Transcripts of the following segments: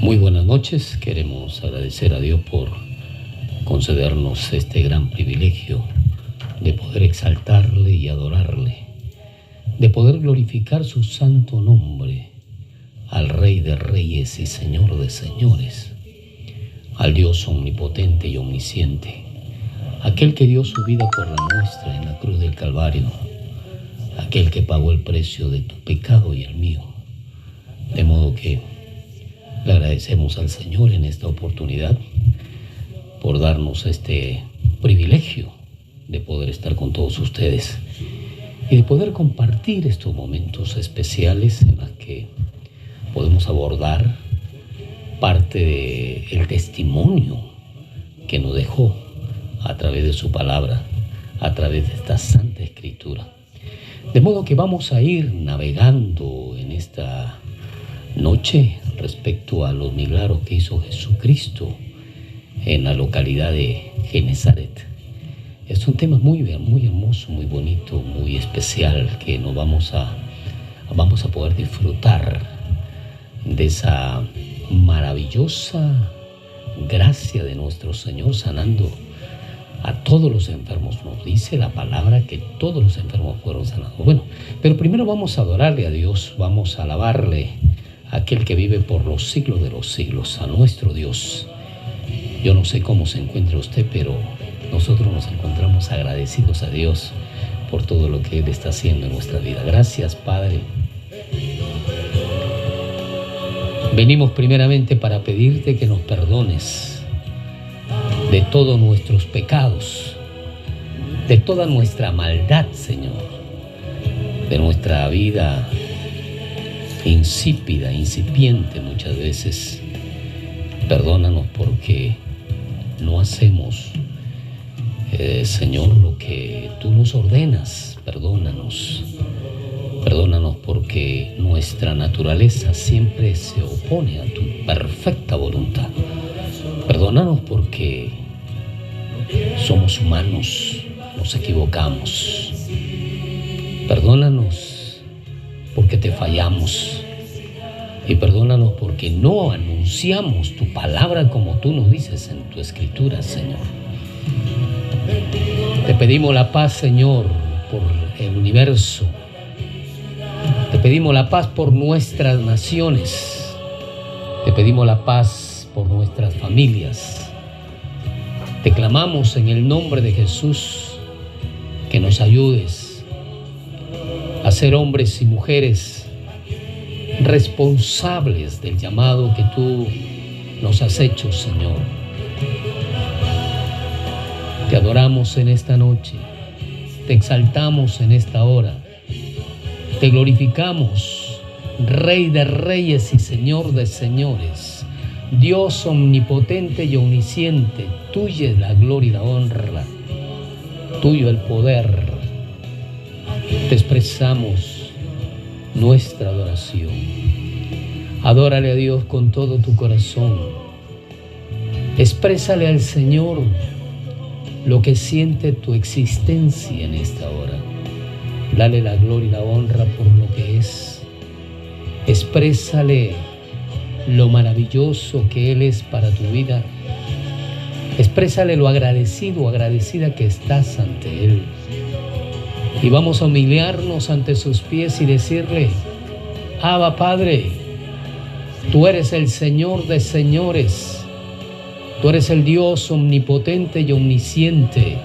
Muy buenas noches, queremos agradecer a Dios por concedernos este gran privilegio de poder exaltarle y adorarle, de poder glorificar su santo nombre, al Rey de Reyes y Señor de Señores, al Dios omnipotente y omnisciente, aquel que dio su vida por la nuestra en la cruz del Calvario, aquel que pagó el precio de tu pecado y el mío. De modo que le agradecemos al Señor en esta oportunidad por darnos este privilegio de poder estar con todos ustedes y de poder compartir estos momentos especiales en los que podemos abordar parte del testimonio que nos dejó a través de su palabra, a través de esta Santa Escritura. De modo que vamos a ir navegando en esta noche respecto a los milagros que hizo Jesucristo en la localidad de Genezaret. Es un tema muy hermoso, muy bonito, muy especial, que nos vamos a poder disfrutar de esa maravillosa gracia de nuestro Señor sanando a todos los enfermos. Nos dice la palabra que todos los enfermos fueron sanados. Bueno, pero primero vamos a adorarle a Dios, vamos a alabarle, aquel que vive por los siglos de los siglos, a nuestro Dios. Yo no sé cómo se encuentra usted, pero nosotros nos encontramos agradecidos a Dios por todo lo que Él está haciendo en nuestra vida. Gracias, Padre. Venimos primeramente para pedirte que nos perdones de todos nuestros pecados, de toda nuestra maldad, Señor, de nuestra vida insípida, incipiente muchas veces. Perdónanos porque no hacemos, Señor, lo que tú nos ordenas. Perdónanos porque nuestra naturaleza siempre se opone a tu perfecta voluntad. Perdónanos porque somos humanos, nos equivocamos. Perdónanos porque te fallamos. Y perdónanos porque no anunciamos tu palabra como tú nos dices en tu escritura, Señor. Te pedimos la paz, Señor, por el universo. Te pedimos la paz por nuestras naciones. Te pedimos la paz por nuestras familias. Te clamamos en el nombre de Jesús que nos ayudes a ser hombres y mujeres responsables del llamado que tú nos has hecho, Señor. Te adoramos en esta noche, te exaltamos en esta hora, te glorificamos, Rey de Reyes y Señor de Señores, Dios omnipotente y omnisciente. Tuya es la gloria y la honra, tuyo el poder. Te expresamos nuestra adoración. Adórale a Dios con todo tu corazón. Exprésale al Señor lo que siente tu existencia en esta hora. Dale la gloria y la honra por lo que es. Exprésale lo maravilloso que Él es para tu vida. Exprésale lo agradecido o agradecida que estás ante Él. Y vamos a humillarnos ante sus pies y decirle: Abba, Padre, tú eres el Señor de señores, tú eres el Dios omnipotente y omnisciente,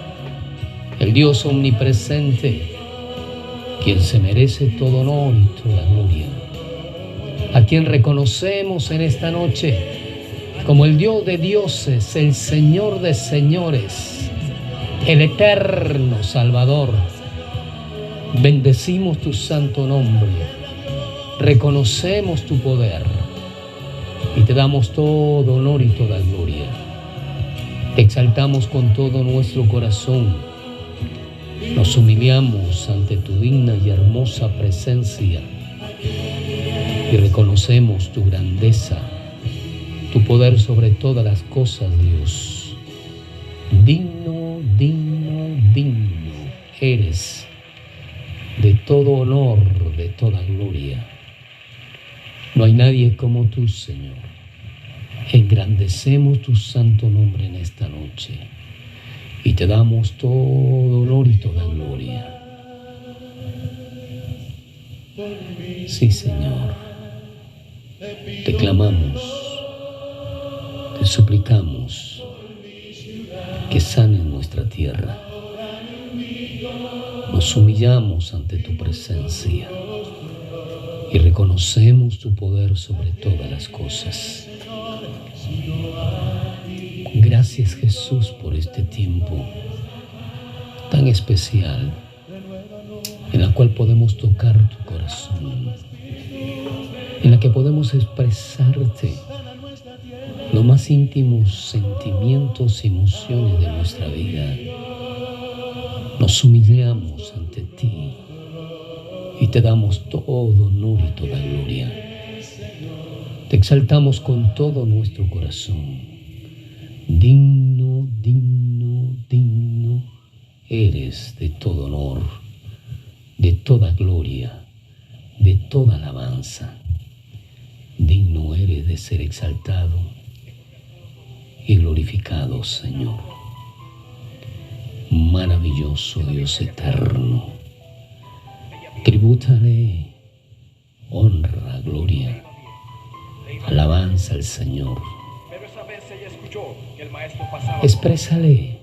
el Dios omnipresente, quien se merece todo honor y toda gloria, a quien reconocemos en esta noche como el Dios de dioses, el Señor de señores, el eterno Salvador. Bendecimos tu santo nombre, reconocemos tu poder y te damos todo honor y toda gloria. Te exaltamos con todo nuestro corazón, nos humillamos ante tu digna y hermosa presencia y reconocemos tu grandeza, tu poder sobre todas las cosas, Dios. Digno, digno, digno eres de todo honor, de toda gloria. No hay nadie como tú, Señor. Engrandecemos tu santo nombre en esta noche y te damos todo honor y toda gloria. Sí, Señor, te clamamos, te suplicamos que sanes nuestra tierra. Nos humillamos ante tu presencia y reconocemos tu poder sobre todas las cosas. Gracias, Jesús, por este tiempo tan especial en la cual podemos tocar tu corazón, en la que podemos expresarte los más íntimos sentimientos y emociones de nuestra vida. Nos humillamos ante ti y te damos todo honor y toda gloria. Te exaltamos con todo nuestro corazón. Digno, digno, digno eres de todo honor, de toda gloria, de toda alabanza. Digno eres de ser exaltado y glorificado, Señor. Maravilloso Dios eterno, tribútale honra, gloria, alabanza al Señor. Exprésale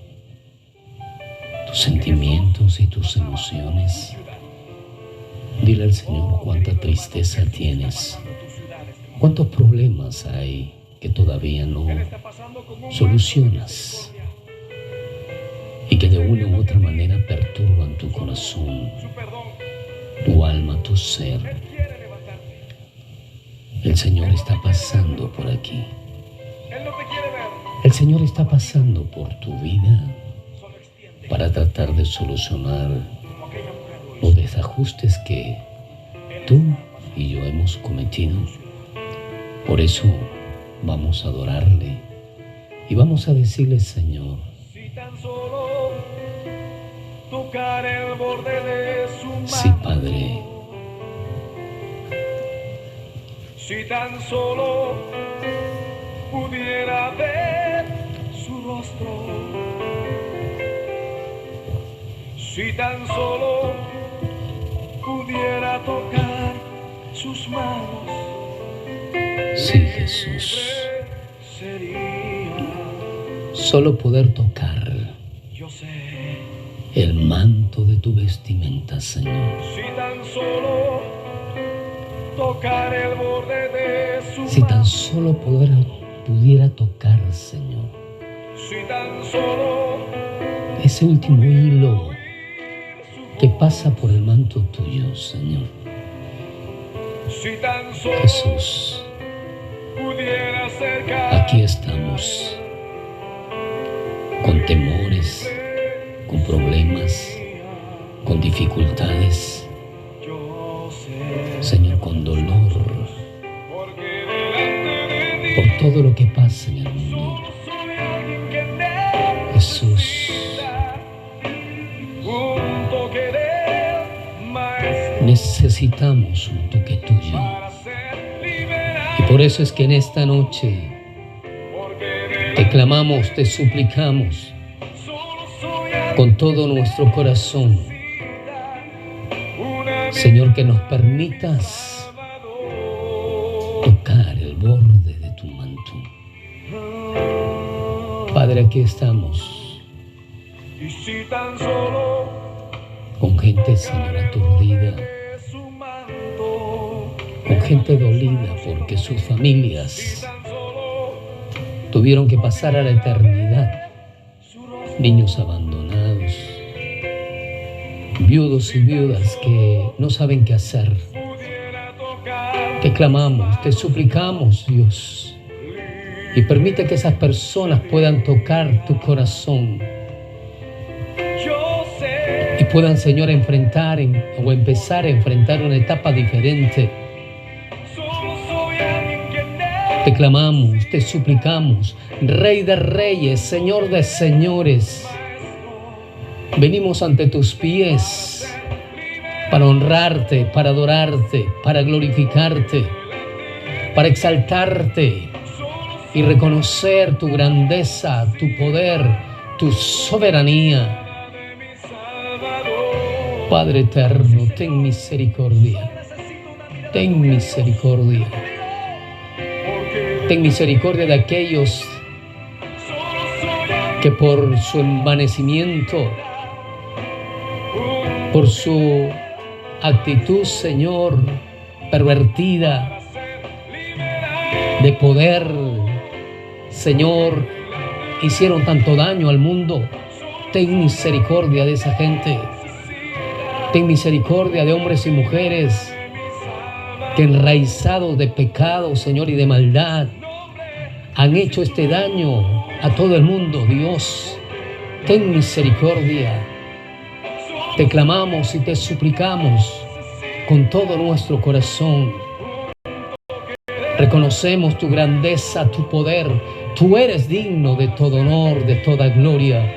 tus sentimientos y tus emociones. Dile al Señor cuánta tristeza tienes, cuántos problemas hay que todavía no solucionas y que de una u otra manera perturban tu corazón, tu alma, tu ser. El Señor está pasando por aquí. El Señor está pasando por tu vida para tratar de solucionar los desajustes que tú y yo hemos cometido. Por eso vamos a adorarle y vamos a decirle: Señor, si tan solo tocar el borde de su mano, sí, Padre, si tan solo pudiera ver su rostro, si tan solo pudiera tocar sus manos, sí, Jesús, sería, solo poder tocar yo sé, el manto de tu vestimenta, Señor. si tan solo tocar el borde de su Si tan mano, solo pudiera tocar, Señor, si tan solo ese último hilo oír su que pasa por el manto tuyo, Señor. si tan solo Jesús, pudiera acercar, aquí estamos, con temores, con problemas, con dificultades, yo sé, Señor, con dolor, porque delante de por ti todo lo que pasa en el mundo. solo soy alguien que Jesús, necesita un toque del maestro necesitamos un toque tuyo. para ser liberado, Y por eso es que en esta noche porque te clamamos, te suplicamos solo soy alguien con todo nuestro corazón, que necesita una Señor, que nos permitas Salvador. tocar el borde de tu manto. Padre, aquí estamos Y si tan solo con gente, Señor, aturdida, de su manto, con gente dolida porque sus familias tan solo tuvieron que pasar a la eternidad, su rostro niños abandonados, viudos y viudas que no saben qué hacer. pudiera tocar, Te clamamos, te suplicamos, Dios, y permite que esas personas puedan tocar tu corazón yo sé, y puedan, Señor, enfrentar o empezar a enfrentar una etapa diferente. solo soy alguien que Te clamamos, te suplicamos, Rey de Reyes, Señor de Señores. Venimos ante tus pies para honrarte, para adorarte, para glorificarte, para exaltarte, y reconocer tu grandeza, tu poder, tu soberanía. Padre eterno, ten misericordia. Ten misericordia. Ten misericordia de aquellos que por su envanecimiento, por su actitud, Señor, pervertida de poder, Señor, hicieron tanto daño al mundo. Ten misericordia de esa gente. Ten misericordia de hombres y mujeres que enraizados de pecado, Señor, y de maldad, han hecho este daño a todo el mundo. Dios, ten misericordia. Te clamamos y te suplicamos con todo nuestro corazón. Reconocemos tu grandeza, tu poder. Tú eres digno de todo honor, de toda gloria.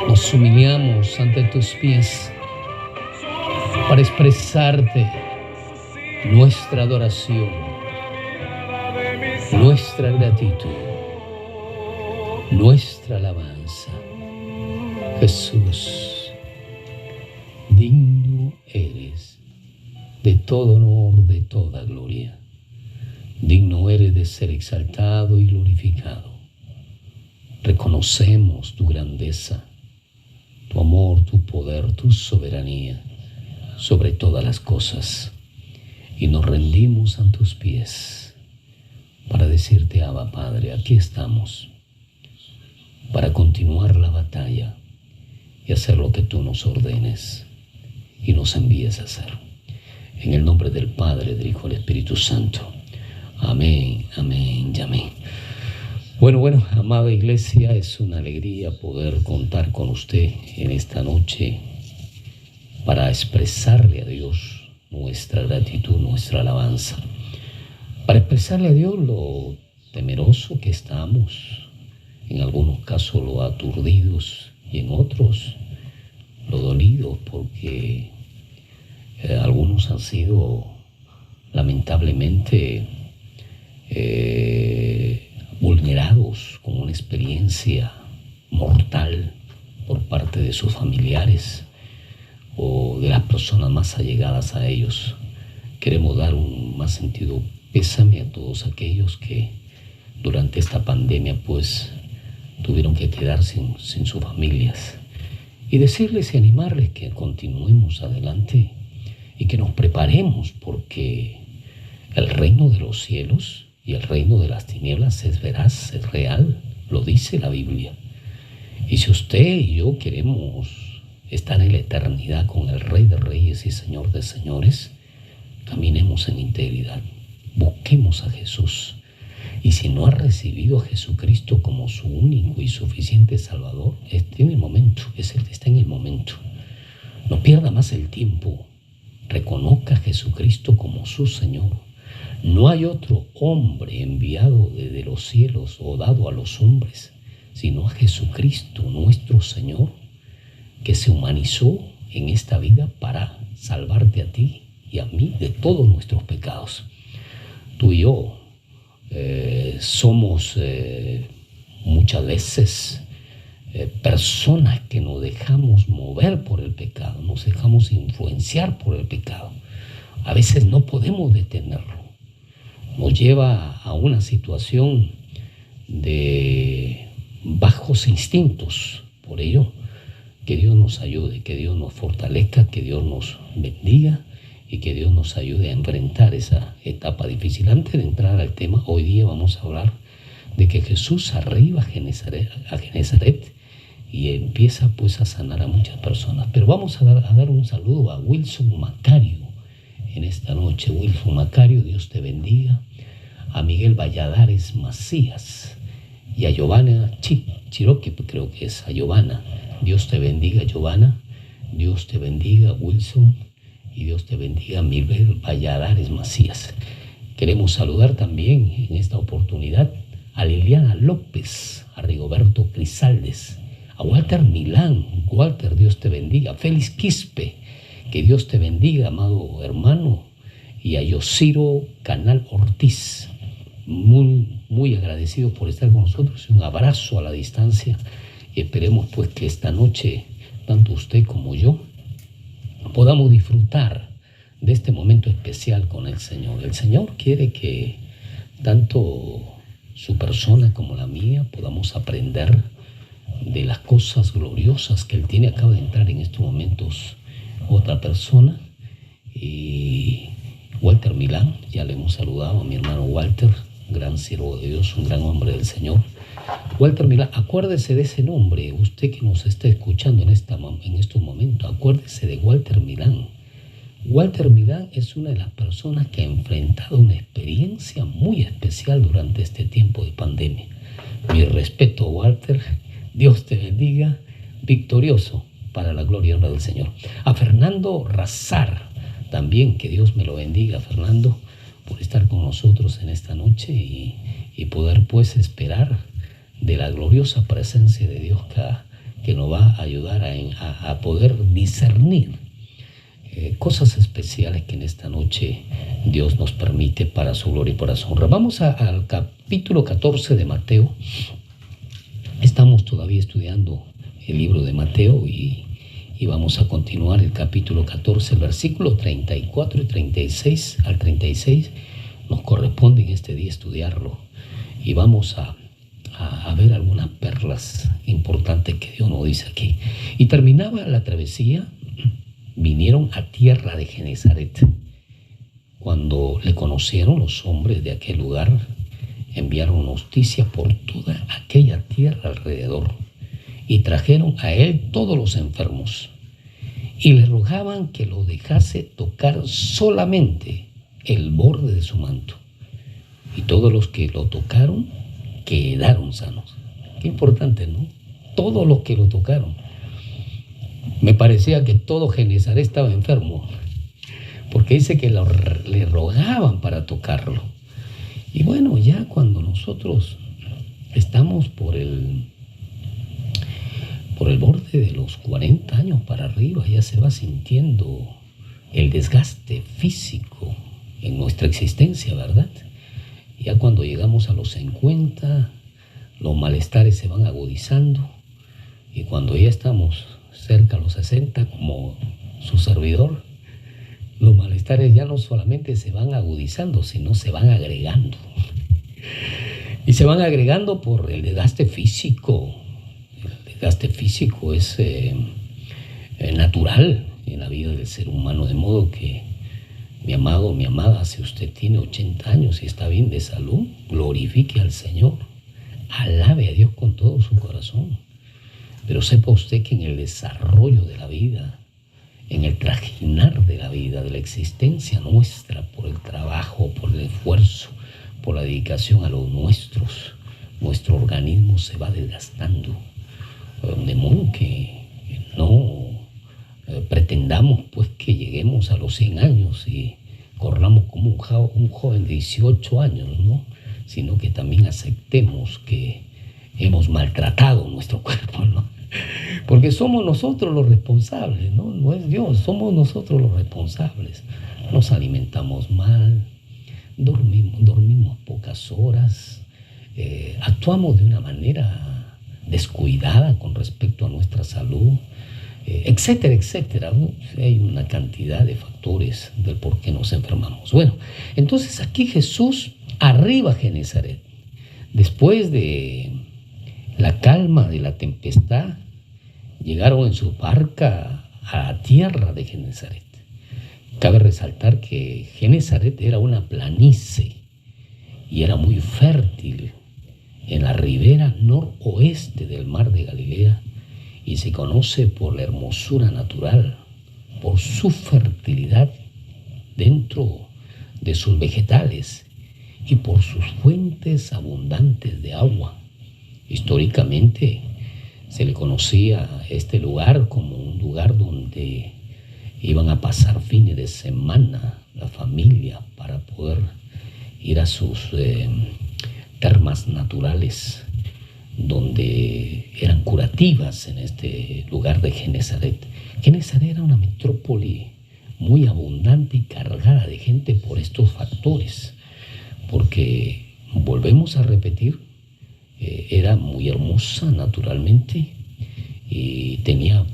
Nos humillamos ante tus pies para expresarte nuestra adoración, nuestra gratitud, nuestra alabanza. Jesús, digno eres de todo honor, de toda gloria. Digno eres de ser exaltado y glorificado. Reconocemos tu grandeza, tu amor, tu poder, tu soberanía sobre todas las cosas, y nos rendimos a tus pies para decirte: Abba, Padre, aquí estamos para continuar la batalla y hacer lo que tú nos ordenes y nos envíes a hacer. En el nombre del Padre, del Hijo y del Espíritu Santo. Amén, amén y amén. Bueno, amada iglesia, es una alegría poder contar con usted en esta noche para expresarle a Dios nuestra gratitud, nuestra alabanza, para expresarle a Dios lo temeroso que estamos, en algunos casos lo aturdidos y en otros lo dolidos, porque algunos han sido lamentablemente vulnerados con una experiencia mortal por parte de sus familiares o de las personas más allegadas a ellos. Queremos dar un más sentido pésame a todos aquellos que durante esta pandemia pues tuvieron que quedar sin sus familias, y decirles y animarles que continuemos adelante y que nos preparemos, porque el reino de los cielos y el reino de las tinieblas es veraz, es real, lo dice la Biblia. Y si usted y yo queremos estar en la eternidad con el Rey de Reyes y Señor de Señores, caminemos en integridad, busquemos a Jesús. Y si no ha recibido a Jesucristo como su único y suficiente Salvador, está en el momento, está en el momento. No pierda más el tiempo, reconozca a Jesucristo como su Señor. No hay otro hombre enviado desde los cielos o dado a los hombres, sino a Jesucristo, nuestro Señor, que se humanizó en esta vida para salvarte a ti y a mí de todos nuestros pecados. Tú y yo somos muchas veces personas que nos dejamos mover por el pecado, nos dejamos influenciar por el pecado. A veces no podemos detenerlo. Nos lleva a una situación de bajos instintos. Por ello, que Dios nos ayude, que Dios nos fortalezca, que Dios nos bendiga y que Dios nos ayude a enfrentar esa etapa difícil. Antes de entrar al tema, hoy día vamos a hablar de que Jesús arriba a Genezaret y empieza pues a sanar a muchas personas. Pero vamos a dar un saludo a Wilson Macario en esta noche. Wilson Macario, Dios te bendiga. A Miguel Valladares Macías y a Giovanna Chiroque, creo que es a Giovanna. Dios te bendiga, Giovanna. Dios te bendiga, Wilson. Y Dios te bendiga, Miguel Valladares Macías. Queremos saludar también en esta oportunidad a Liliana López, a Rigoberto Crizaldes, a Walter Milán. Walter, Dios te bendiga. Félix Quispe, que Dios te bendiga, amado hermano. Y a Yosiro Canal Ortiz. muy agradecidos por estar con nosotros. Un abrazo a la distancia y esperemos pues que esta noche, tanto usted como yo, podamos disfrutar de este momento especial con el Señor. El Señor quiere que tanto su persona como la mía podamos aprender de las cosas gloriosas que Él tiene. Acaba de entrar en estos momentos otra persona, y Walter Milán, ya le hemos saludado a mi hermano Walter, gran siervo de Dios, un gran hombre del Señor. Walter Milán, acuérdese de ese nombre, usted que nos está escuchando en estos momentos, acuérdese de Walter Milán. Walter Milán es una de las personas que ha enfrentado una experiencia muy especial durante este tiempo de pandemia. Mi respeto, Walter, Dios te bendiga, victorioso para la gloria y honra del Señor. A Fernando Razar, también que Dios me lo bendiga, Fernando, por estar con nosotros en esta noche y poder pues esperar de la gloriosa presencia de Dios que nos va a ayudar a poder discernir cosas especiales que en esta noche Dios nos permite para su gloria y para su honra. Vamos al capítulo 14 de Mateo. Estamos todavía estudiando el libro de Mateo y vamos a continuar el capítulo 14, el versículo 34 y 36 al 36. Nos corresponde en este día estudiarlo y vamos a ver algunas perlas importantes que Dios nos dice aquí. Y terminaba la travesía. Vinieron a tierra de Genesaret. Cuando le conocieron los hombres de aquel lugar, enviaron noticias por toda aquella tierra alrededor y trajeron a él todos los enfermos y le rogaban que lo dejase tocar solamente el borde de su manto. Y todos los que lo tocaron quedaron sanos. Qué importante, ¿no? Todos los que lo tocaron. Me parecía que todo Genesaret estaba enfermo, porque dice que le rogaban para tocarlo. Y bueno, ya cuando nosotros estamos por el borde de los 40 años para arriba, ya se va sintiendo el desgaste físico en nuestra existencia, ¿verdad? Ya cuando llegamos a los 50, los malestares se van agudizando, y cuando ya estamos cerca a los 60, como su servidor, los malestares ya no solamente se van agudizando, sino se van agregando. Y se van agregando por el desgaste físico. El desgaste físico es natural en la vida del ser humano, de modo que, mi amado, mi amada, si usted tiene 80 años y está bien de salud, glorifique al Señor, alabe a Dios con todo su corazón. Pero sepa usted que en el desarrollo de la vida, en el trajinar de la vida, de la existencia nuestra, por el trabajo, por el esfuerzo, por la dedicación a los nuestros, nuestro organismo se va desgastando. De modo que no pretendamos pues que lleguemos a los 100 años y corramos como un joven de 18 años, ¿no? Sino que también aceptemos que hemos maltratado nuestro cuerpo, ¿no? Porque somos nosotros los responsables, ¿no? No es Dios, somos nosotros los responsables. Nos alimentamos mal, dormimos pocas horas, actuamos de una manera descuidada con respecto a nuestra salud, etcétera, etcétera, ¿no? Hay una cantidad de factores del por qué nos enfermamos. Bueno, entonces aquí Jesús arriba a Genesaret. Después de la calma de la tempestad, llegaron en su barca a tierra de Genesaret. Cabe resaltar que Genesaret era una planicie y era muy fértil en la ribera noroeste del mar de Galilea, y se conoce por la hermosura natural, por su fertilidad dentro de sus vegetales y por sus fuentes abundantes de agua. Históricamente se le conocía a este lugar como un lugar donde iban a pasar fines de semana la familia para poder ir a sus termas naturales, donde eran curativas en este lugar de Genesaret. Genesaret era una metrópoli muy abundante y cargada de gente por estos factores, porque volvemos a repetir, era muy hermosa naturalmente y tenía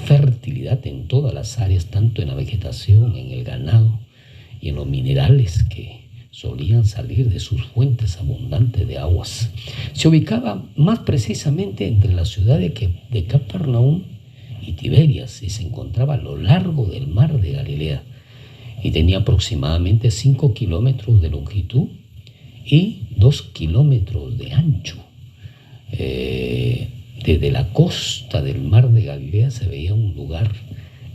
fertilidad en todas las áreas, tanto en la vegetación, en el ganado y en los minerales que solían salir de sus fuentes abundantes de aguas. Se ubicaba más precisamente entre la ciudad de Capernaum y Tiberias y se encontraba a lo largo del mar de Galilea y tenía aproximadamente 5 kilómetros de longitud y 2 kilómetros de ancho. Desde la costa del mar de Galilea se veía un lugar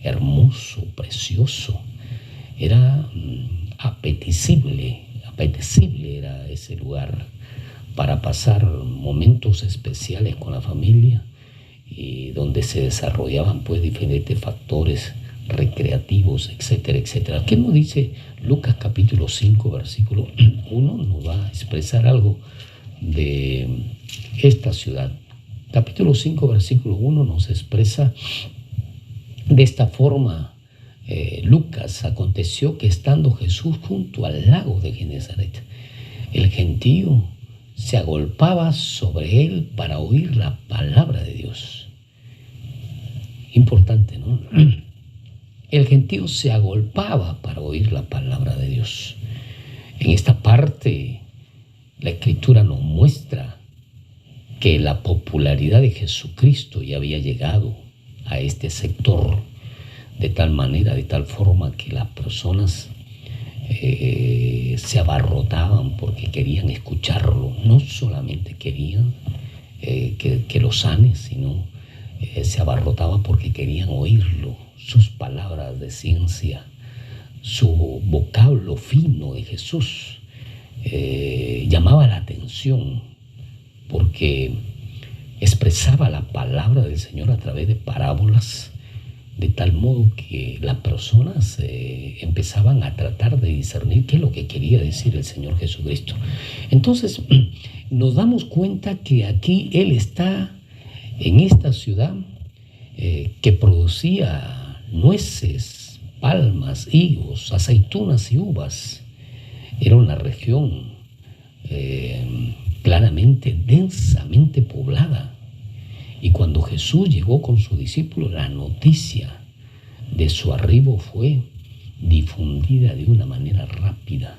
hermoso, precioso. Era apetecible era ese lugar para pasar momentos especiales con la familia y donde se desarrollaban pues diferentes factores recreativos, etcétera, etcétera. ¿Qué nos dice Lucas capítulo 5, versículo 1? Nos va a expresar algo de esta ciudad. Capítulo 5, versículo 1 nos expresa de esta forma Lucas: aconteció que estando Jesús junto al lago de Genesaret, el gentío se agolpaba sobre él para oír la palabra de Dios. Importante, ¿no? El gentío se agolpaba para oír la palabra de Dios. En esta parte, la Escritura nos muestra que la popularidad de Jesucristo ya había llegado a este sector de tal manera, de tal forma que las personas se abarrotaban porque querían escucharlo. No solamente querían que lo sane, sino se abarrotaba porque querían oírlo, sus palabras de ciencia, su vocablo fino de Jesús. Llamaba la atención porque expresaba la palabra del Señor a través de parábolas, de tal modo que las personas empezaban a tratar de discernir qué es lo que quería decir el Señor Jesucristo. Entonces nos damos cuenta que aquí Él está en esta ciudad que producía nueces, palmas, higos, aceitunas y uvas. Era una región claramente, densamente poblada. Y cuando Jesús llegó con sus discípulos, la noticia de su arribo fue difundida de una manera rápida,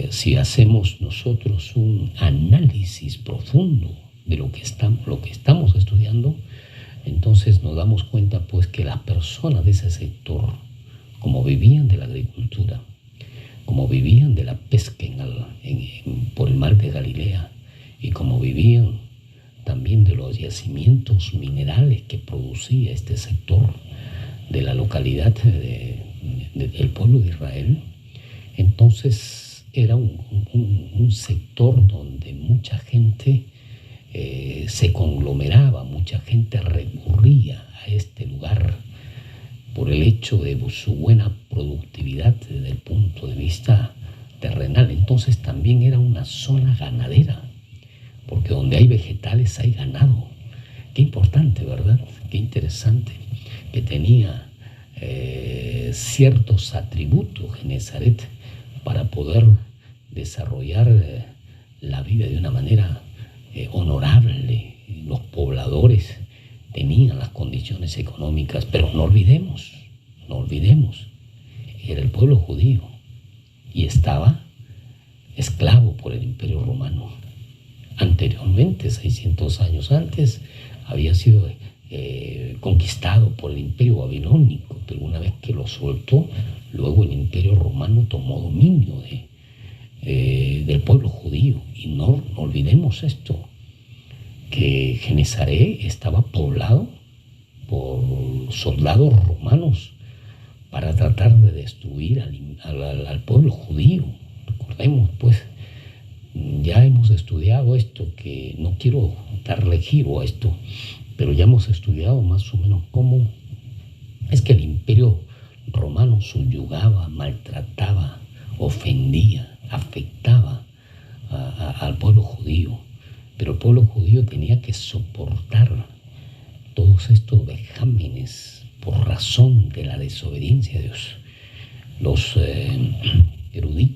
Si hacemos nosotros un análisis profundo de lo que estamos estudiando, entonces nos damos cuenta pues que las personas de ese sector, como vivían de la agricultura, como vivían de la pesca por el mar de Galilea, y como vivían también de los yacimientos minerales que producía este sector de la localidad del pueblo de Israel, entonces era un sector donde mucha gente se conglomeraba, mucha gente recurría a este lugar por el hecho de su buena productividad desde el punto de vista terrenal. Entonces también era una zona ganadera, porque donde hay vegetales hay ganado. Qué importante, ¿verdad? Qué interesante que tenía ciertos atributos Genesaret para poder desarrollar la vida de una manera honorable. Los pobladores tenían las condiciones económicas, pero no olvidemos, era el pueblo judío y estaba esclavo por el Imperio Romano. Anteriormente, 600 años antes, había sido conquistado por el Imperio Babilónico, pero una vez que lo soltó, luego el Imperio Romano tomó dominio del pueblo judío. Y no olvidemos esto, que Genesaret estaba poblado por soldados romanos para tratar de destruir al pueblo judío. Recordemos pues, ya hemos estudiado esto, que no quiero darle giro a esto, pero ya hemos estudiado más o menos cómo es que el Imperio Romano subyugaba, maltrataba, ofendía, afectaba al pueblo judío. Pero el pueblo judío tenía que soportar todos estos vejámenes por razón de la desobediencia a Dios. Los eruditos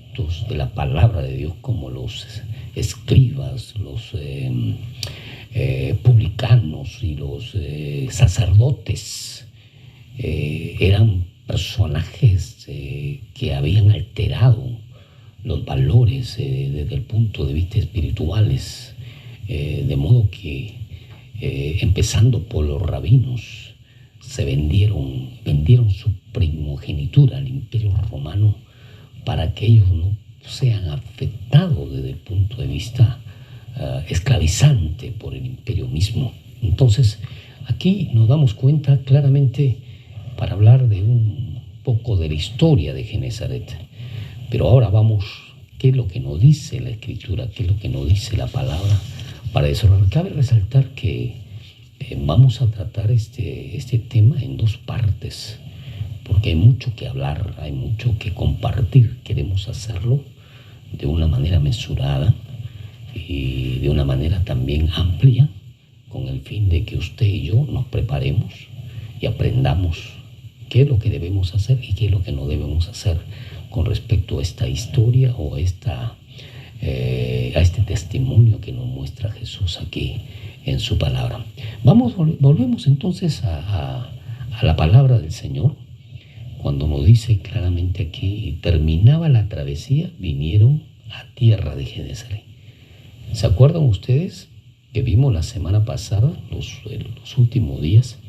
la palabra de Dios, como los escribas, los publicanos y los sacerdotes, eran personajes que habían alterado los valores desde el punto de vista espirituales, de modo que empezando por los rabinos vendieron su primogenitura al Imperio Romano para que ellos no sean afectados desde el punto de vista esclavizante por el imperio mismo. Entonces, aquí nos damos cuenta claramente, para hablar de un poco de la historia de Genesaret. Pero ahora vamos, ¿qué es lo que nos dice la Escritura? ¿Qué es lo que nos dice la palabra? Para eso cabe resaltar que vamos a tratar este tema en dos partes, porque hay mucho que hablar, hay mucho que compartir. Queremos hacerlo de una manera mesurada y de una manera también amplia, con el fin de que usted y yo nos preparemos y aprendamos qué es lo que debemos hacer y qué es lo que no debemos hacer con respecto a esta historia o a este testimonio que nos muestra Jesús aquí en su palabra. Volvemos entonces a la palabra del Señor, cuando nos dice claramente aquí: terminaba la travesía, vinieron a tierra de Genesaret. ¿Se acuerdan ustedes que vimos la semana pasada, los últimos días,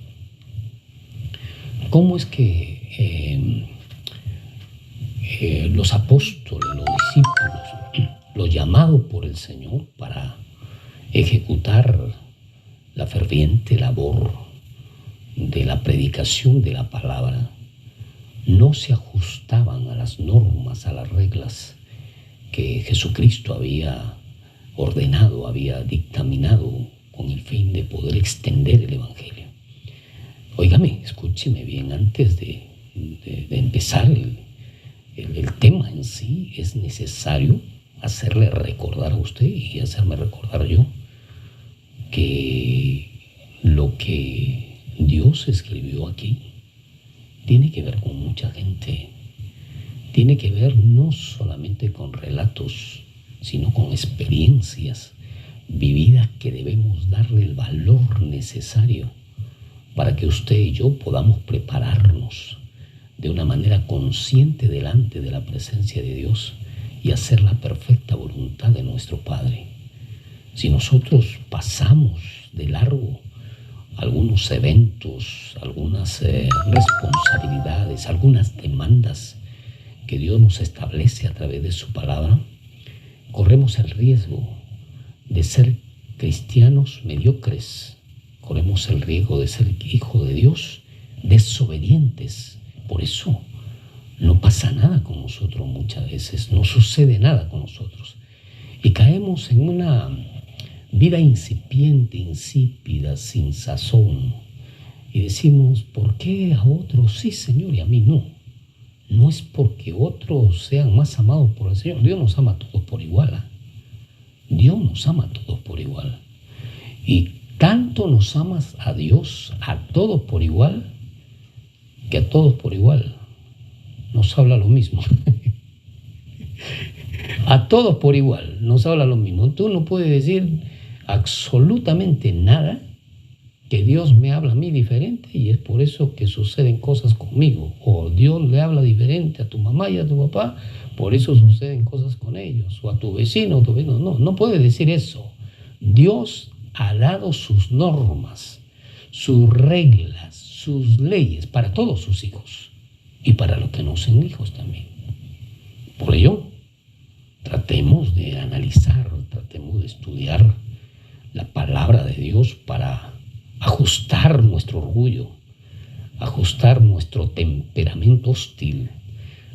cómo es que los apóstoles, los discípulos, los llamados por el Señor para ejecutar la ferviente labor de la predicación de la palabra, no se ajustaban a las normas, a las reglas que Jesucristo había ordenado, había dictaminado con el fin de poder extender el Evangelio? Óigame, escúcheme bien, antes de empezar el tema en sí, es necesario hacerle recordar a usted y hacerme recordar yo que lo que Dios escribió aquí tiene que ver con mucha gente, tiene que ver no solamente con relatos, sino con experiencias vividas que debemos darle el valor necesario para que usted y yo podamos prepararnos de una manera consciente delante de la presencia de Dios y hacer la perfecta voluntad de nuestro Padre. Si nosotros pasamos de largo algunos eventos, algunas responsabilidades, algunas demandas que Dios nos establece a través de su palabra, corremos el riesgo de ser cristianos mediocres, corremos el riesgo de ser hijos de Dios desobedientes. Por eso no pasa nada con nosotros muchas veces, no sucede nada con nosotros. Y caemos en una vida incipiente, insípida, sin sazón. Y decimos: ¿por qué a otros sí, Señor, y a mí no? No es porque otros sean más amados por el Señor. Dios nos ama a todos por igual. Dios nos ama a todos por igual. Y tanto nos amas a Dios, a todos por igual, que a todos por igual nos habla lo mismo. A todos por igual nos habla lo mismo. Tú no puedes decir absolutamente nada que Dios me habla a mí diferente y es por eso que suceden cosas conmigo. O Dios le habla diferente a tu mamá y a tu papá, por eso suceden cosas con ellos. O a tu vecino, no puedes decir eso. Dios ha dado sus normas, sus reglas, sus leyes para todos sus hijos y para los que no son hijos también. Por ello, tratemos de analizar, tratemos de estudiar la palabra de Dios para ajustar nuestro orgullo, ajustar nuestro temperamento hostil,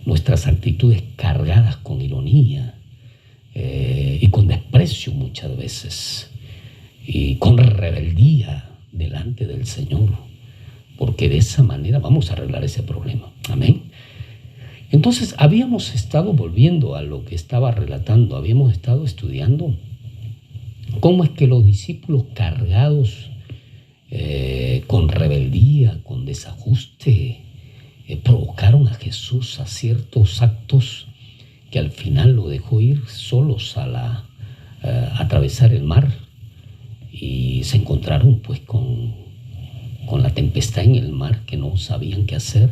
nuestras actitudes cargadas con ironía y con desprecio muchas veces y con rebeldía delante del Señor, porque de esa manera vamos a arreglar ese problema. Amén. Entonces habíamos estado, volviendo a lo que estaba relatando, habíamos estado estudiando cómo es que los discípulos cargados con rebeldía, con desajuste, provocaron a Jesús a ciertos actos que al final lo dejó ir solos a atravesar el mar, y se encontraron pues con la tempestad en el mar, que no sabían qué hacer.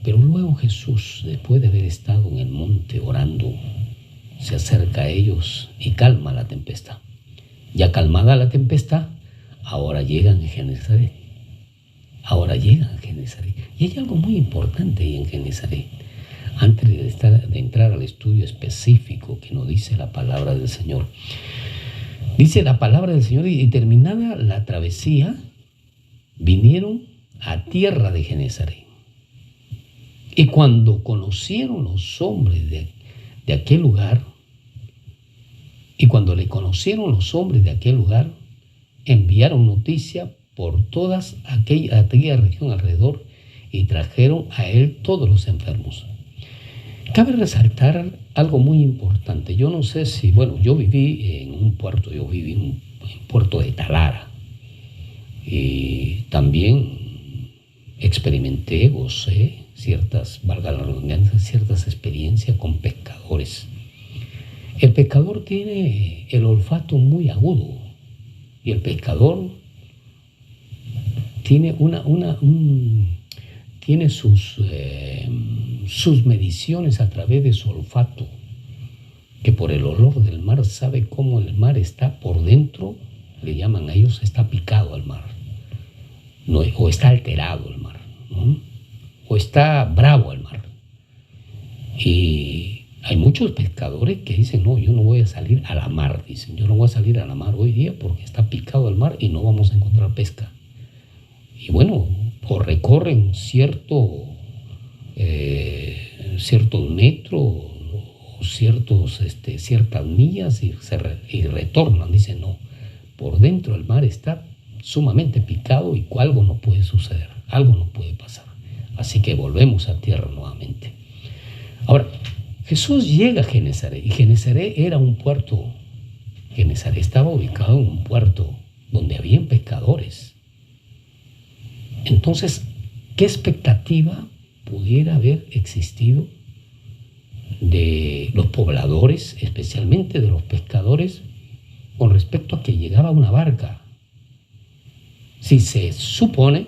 Pero luego Jesús, después de haber estado en el monte orando, se acerca a ellos y calma la tempestad. Ya calmada la tempestad, ahora llegan a Genesaret. Y hay algo muy importante ahí en Genesaret. Antes de entrar al estudio específico que nos dice la palabra del Señor. Dice la palabra del Señor, y terminada la travesía, vinieron a tierra de Genesaret. Y cuando conocieron los hombres de aquel lugar, enviaron noticia por todas aquella región alrededor y trajeron a él todos los enfermos. Cabe resaltar algo muy importante. Yo no sé si, yo viví en un puerto puerto de Talara, y también experimenté, gocé ciertas experiencias con pescadores. El pescador tiene el olfato muy agudo, y el pescador tiene tiene sus mediciones a través de su olfato, que por el olor del mar sabe cómo el mar está por dentro. Le llaman a ellos, está picado el mar, ¿no? O está alterado el mar, ¿no? O está bravo el mar. Y hay muchos pescadores que dicen, no, yo no voy a salir a la mar, yo no voy a salir a la mar hoy día porque está picado el mar y no vamos a encontrar pesca. Y o recorren ciertos metros o ciertas millas y retornan. Dicen, no, por dentro el mar está sumamente picado y algo no puede suceder, algo no puede pasar. Así que volvemos a tierra nuevamente. Ahora, Jesús llega a Genesaret, y Genesaret era un puerto. Genesaret estaba ubicado en un puerto donde habían pescadores. Entonces, ¿qué expectativa pudiera haber existido de los pobladores, especialmente de los pescadores, con respecto a que llegaba una barca? Si se supone,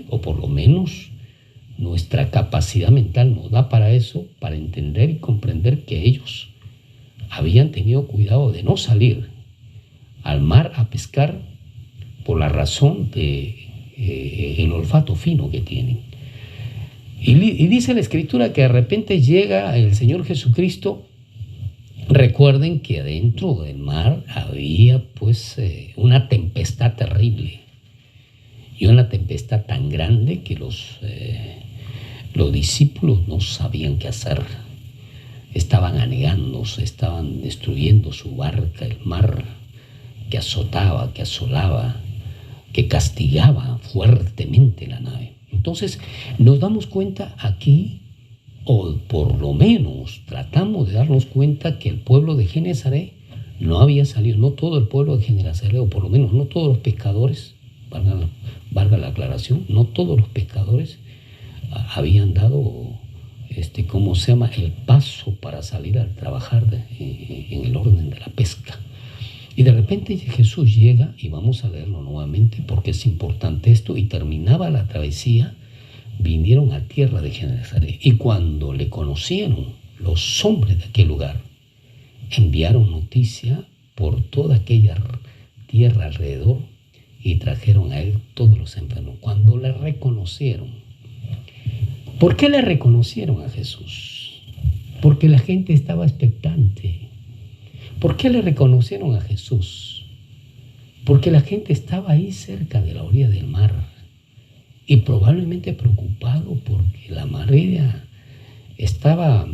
o por lo menos nuestra capacidad mental nos da para eso, para entender y comprender que ellos habían tenido cuidado de no salir al mar a pescar por la razón de el olfato fino que tienen. Y dice la Escritura que de repente llega el Señor Jesucristo. Recuerden que adentro del mar había una tempestad terrible, y una tempestad tan grande que los discípulos no sabían qué hacer. Estaban anegándose, estaban destruyendo su barca, el mar que azotaba, que asolaba, que castigaba fuertemente la nave. Entonces nos damos cuenta aquí, o por lo menos tratamos de darnos cuenta, que el pueblo de Genesaret no había salido, no todo el pueblo de Genesaret, o por lo menos no todos los pescadores, valga la aclaración, no todos los pescadores habían dado el paso para salir a trabajar en el orden de la pesca. Y de repente Jesús llega, y vamos a leerlo nuevamente porque es importante esto, y terminaba la travesía, vinieron a tierra de Genesaret, y cuando le conocieron los hombres de aquel lugar, enviaron noticia por toda aquella tierra alrededor y trajeron a él todos los enfermos. Cuando le reconocieron, ¿por qué le reconocieron a Jesús? Porque la gente estaba expectante. ¿Por qué le reconocieron a Jesús? Porque la gente estaba ahí cerca de la orilla del mar, y probablemente preocupado porque la marea estaba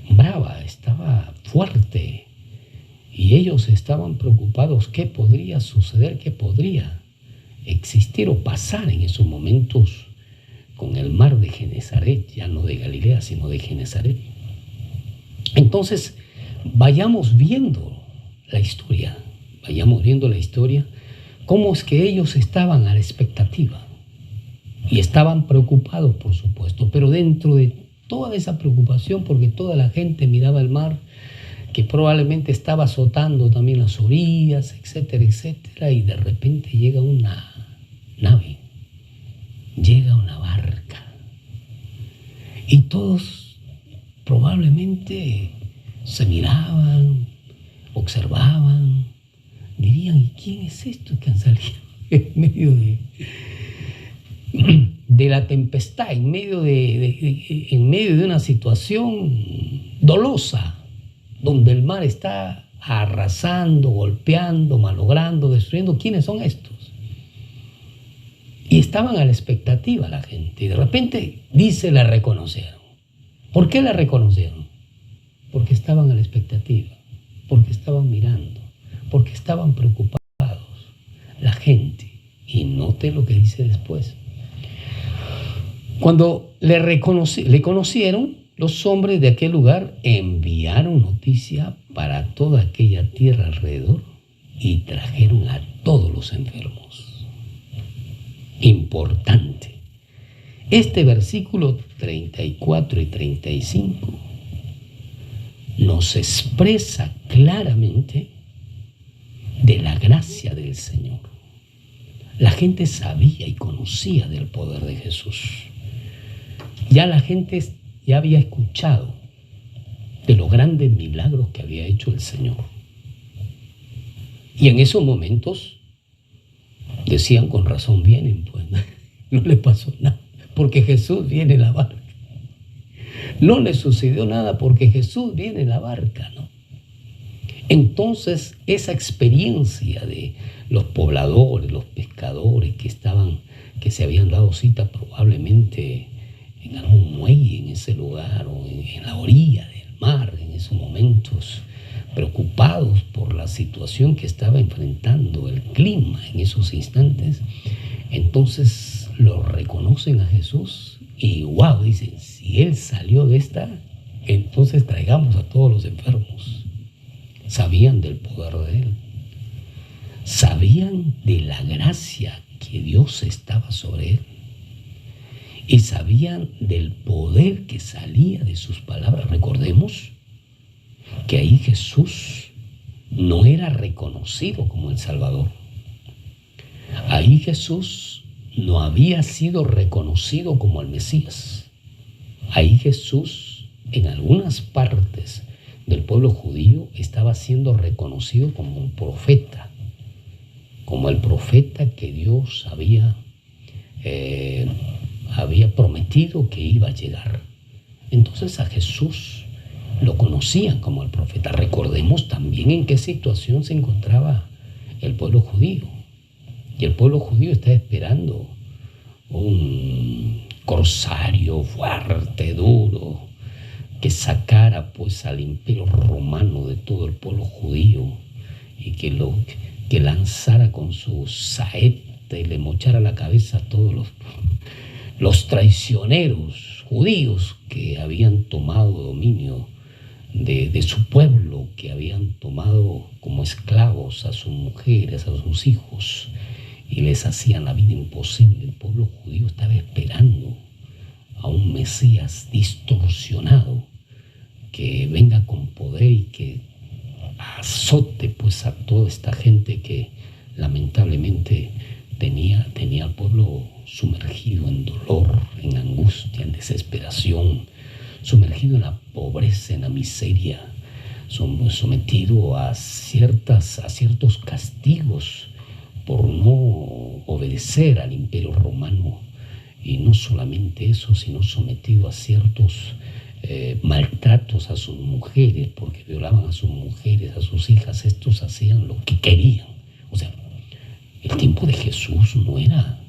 brava, estaba fuerte, y ellos estaban preocupados qué podría suceder, qué podría existir o pasar en esos momentos con el mar de Genesaret, ya no de Galilea, sino de Genesaret. Entonces, vayamos viendo la historia, cómo es que ellos estaban a la expectativa y estaban preocupados, por supuesto, pero dentro de toda esa preocupación porque toda la gente miraba el mar, que probablemente estaba azotando también las orillas, etcétera, etcétera, y de repente llega una nave, llega una barca, y todos probablemente se miraban, observaban, dirían, ¿y quién es esto que han salido en medio de la tempestad, en medio de una situación dolosa, donde el mar está arrasando, golpeando, malogrando, destruyendo? ¿Quiénes son estos? Y estaban a la expectativa la gente, y de repente dice, la reconocieron. ¿Por qué la reconocieron? Porque estaban a la expectativa, porque estaban mirando, porque estaban preocupados la gente. Y note lo que dice después. Cuando le conocieron, los hombres de aquel lugar enviaron noticia para toda aquella tierra alrededor y trajeron a todos los enfermos. Importante. Este versículo 34 y 35 nos expresa claramente de la gracia del Señor. La gente sabía y conocía del poder de Jesús. Ya la gente ya había escuchado de los grandes milagros que había hecho el Señor. Y en esos momentos decían, con razón vienen, pues no le pasó nada, porque Jesús viene en la barca. No le sucedió nada porque Jesús viene en la barca, ¿no? Entonces, esa experiencia de los pobladores, los pescadores que se habían dado cita probablemente en algún muelle en ese lugar o en la orilla del mar en esos momentos, preocupados por la situación que estaba enfrentando el clima en esos instantes, entonces lo reconocen a Jesús y wow, dicen, si Él salió de esta, entonces traigamos a todos los enfermos. Sabían del poder de Él, sabían de la gracia que Dios estaba sobre Él y sabían del poder que salía de sus palabras. Recordemos que ahí Jesús no era reconocido como el Salvador. Ahí Jesús no había sido reconocido como el Mesías. Ahí Jesús, en algunas partes del pueblo judío, estaba siendo reconocido como un profeta, como el profeta que Dios había prometido que iba a llegar. Entonces a Jesús lo conocían como el profeta. Recordemos también en qué situación se encontraba el pueblo judío. Y el pueblo judío estaba esperando un corsario fuerte, duro, que sacara pues al imperio romano de todo el pueblo judío y que lanzara con su saeta y le mochara la cabeza a todos los traicioneros judíos que habían tomado dominio de su pueblo, que habían tomado como esclavos a sus mujeres, a sus hijos, y les hacían la vida imposible. El pueblo judío estaba esperando a un Mesías distorsionado que venga con poder y que azote pues a toda esta gente que lamentablemente tenía al pueblo sumergido en dolor, en angustia, en desesperación, sumergido en la pobreza, en la miseria, sometido a ciertos castigos por no obedecer al imperio romano. Y no solamente eso, sino sometido a ciertos maltratos a sus mujeres, porque violaban a sus mujeres, a sus hijas. Estos hacían lo que querían. O sea, el tiempo de Jesús no era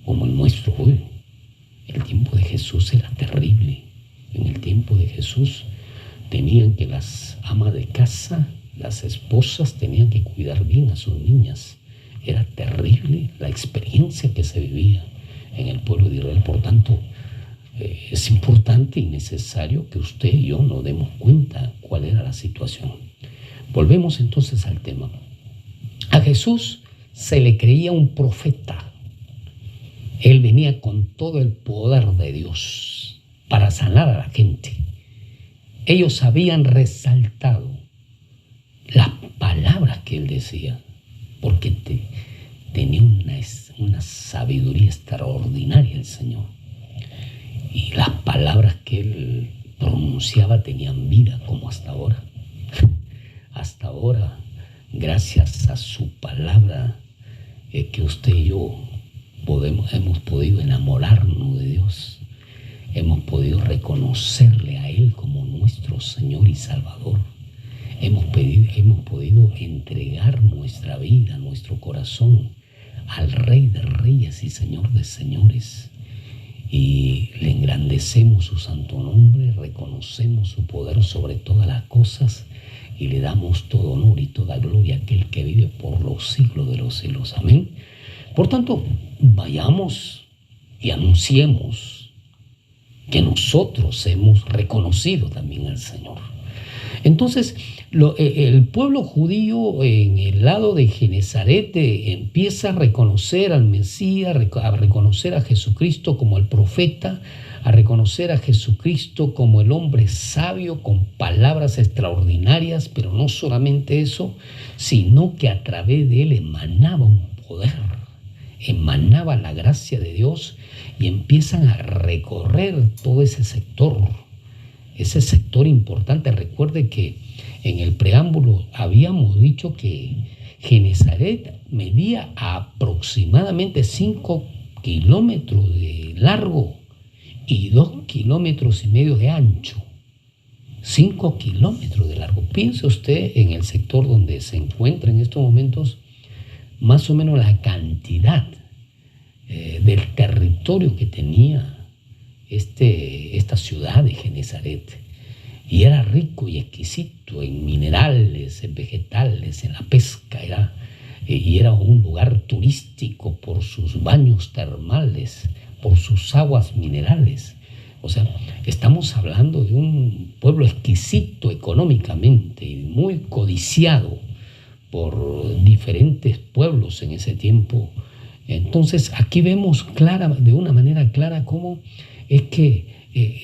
como el nuestro hoy. El tiempo de Jesús era terrible. En el tiempo de Jesús tenían que las amas de casa, las esposas, tenían que cuidar bien a sus niñas. Era terrible la experiencia que se vivía en el pueblo de Israel. Por tanto, es importante y necesario que usted y yo nos demos cuenta cuál era la situación. Volvemos entonces al tema. A Jesús se le creía un profeta. Él venía con todo el poder de Dios. para sanar a la gente. Ellos habían resaltado las palabras que él decía, porque tenía una sabiduría extraordinaria el Señor. Y las palabras que él pronunciaba tenían vida, como hasta ahora. Hasta ahora, gracias a su palabra, es que usted y yo hemos podido enamorarnos de Dios. Hemos podido reconocerle a Él como nuestro Señor y Salvador. Hemos podido entregar nuestra vida, nuestro corazón al Rey de Reyes y Señor de Señores. Y le engrandecemos su santo nombre, reconocemos su poder sobre todas las cosas y le damos todo honor y toda gloria a aquel que vive por los siglos de los siglos. Amén. Por tanto, vayamos y anunciemos que nosotros hemos reconocido también al Señor. Entonces, el pueblo judío en el lado de Genezaret empieza a reconocer al Mesías, a reconocer a Jesucristo como el profeta, a reconocer a Jesucristo como el hombre sabio con palabras extraordinarias, pero no solamente eso, sino que a través de él emanaba un poder, emanaba la gracia de Dios y empiezan a recorrer todo ese sector importante. Recuerde que en el preámbulo habíamos dicho que Genezaret medía aproximadamente 5 kilómetros de largo y 2,5 kilómetros de ancho. 5 kilómetros de largo. Piense usted en el sector donde se encuentra en estos momentos, más o menos la cantidad del territorio que tenía esta ciudad de Genezaret. Y era rico y exquisito en minerales, en vegetales, en la pesca. Y era un lugar turístico por sus baños termales, por sus aguas minerales. O sea, estamos hablando de un pueblo exquisito económicamente y muy codiciado por diferentes pueblos en ese tiempo. Entonces, aquí vemos de una manera clara cómo es que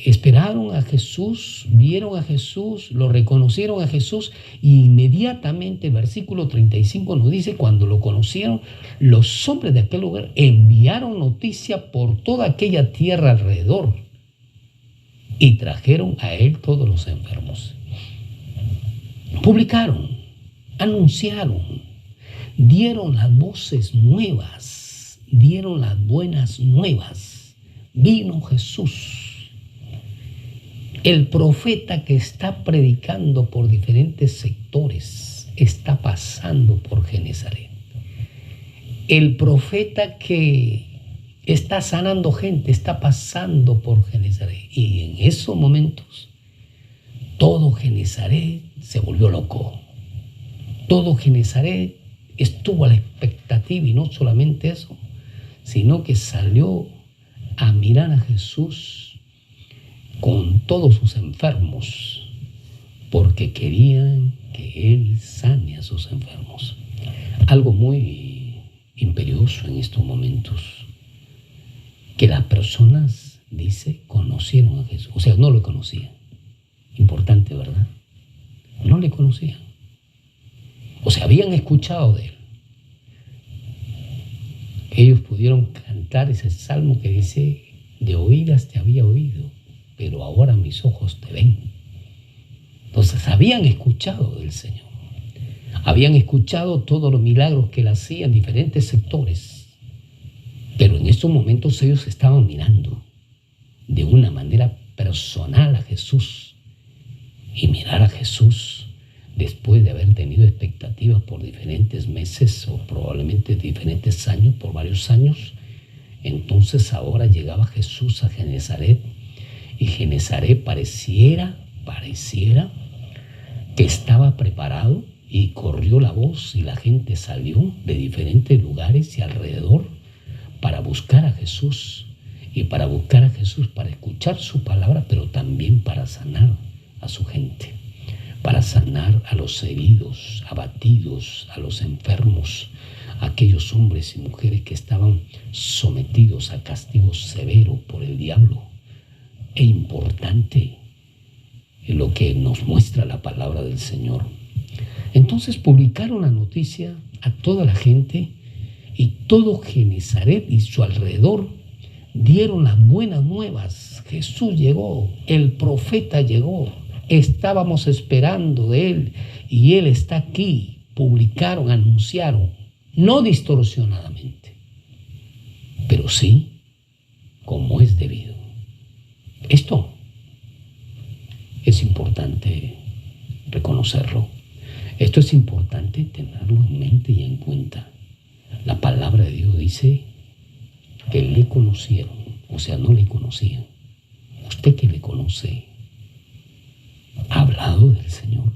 esperaron a Jesús, vieron a Jesús, lo reconocieron a Jesús y inmediatamente el versículo 35 nos dice, cuando lo conocieron, los hombres de aquel lugar enviaron noticia por toda aquella tierra alrededor y trajeron a él todos los enfermos. Publicaron, anunciaron, dieron las voces nuevas, dieron las buenas nuevas. Vino Jesús, el profeta que está predicando por diferentes sectores, está pasando por Genezaret. El profeta que está sanando gente, está pasando por Genezaret. Y en esos momentos, todo Genezaret se volvió loco. Todo Genezaret estuvo a la expectativa, y no solamente eso, sino que salió a mirar a Jesús con todos sus enfermos, porque querían que Él sane a sus enfermos. Algo muy imperioso en estos momentos, que las personas, dice, conocieron a Jesús. O sea, no lo conocían. Importante, ¿verdad? No le conocían. O sea, habían escuchado de Él. Ellos pudieron cantar ese salmo que dice, de oídas te había oído, pero ahora mis ojos te ven. Entonces habían escuchado del Señor. Habían escuchado todos los milagros que Él hacía en diferentes sectores. Pero en estos momentos ellos estaban mirando de una manera personal a Jesús. Y mirar a Jesús después de haber tenido expectativas por diferentes meses o probablemente diferentes años, por varios años, entonces ahora llegaba Jesús a Genezaret y Genezaret pareciera que estaba preparado y corrió la voz y la gente salió de diferentes lugares y alrededor para buscar a Jesús para escuchar su palabra, pero también para sanar a su gente, para sanar a los heridos, abatidos, a los enfermos, a aquellos hombres y mujeres que estaban sometidos a castigo severo por el diablo, e importante lo que nos muestra la palabra del Señor. Entonces publicaron la noticia a toda la gente y todo Genezaret y su alrededor dieron las buenas nuevas. Jesús llegó, el profeta llegó, estábamos esperando de él y él está aquí. Publicaron, anunciaron, no distorsionadamente, pero sí como es debido. Esto es importante reconocerlo. Esto es importante tenerlo en mente y en cuenta. La palabra de Dios dice que le conocieron, o sea, no le conocían. Usted que le conoce, ¿ha hablado del Señor?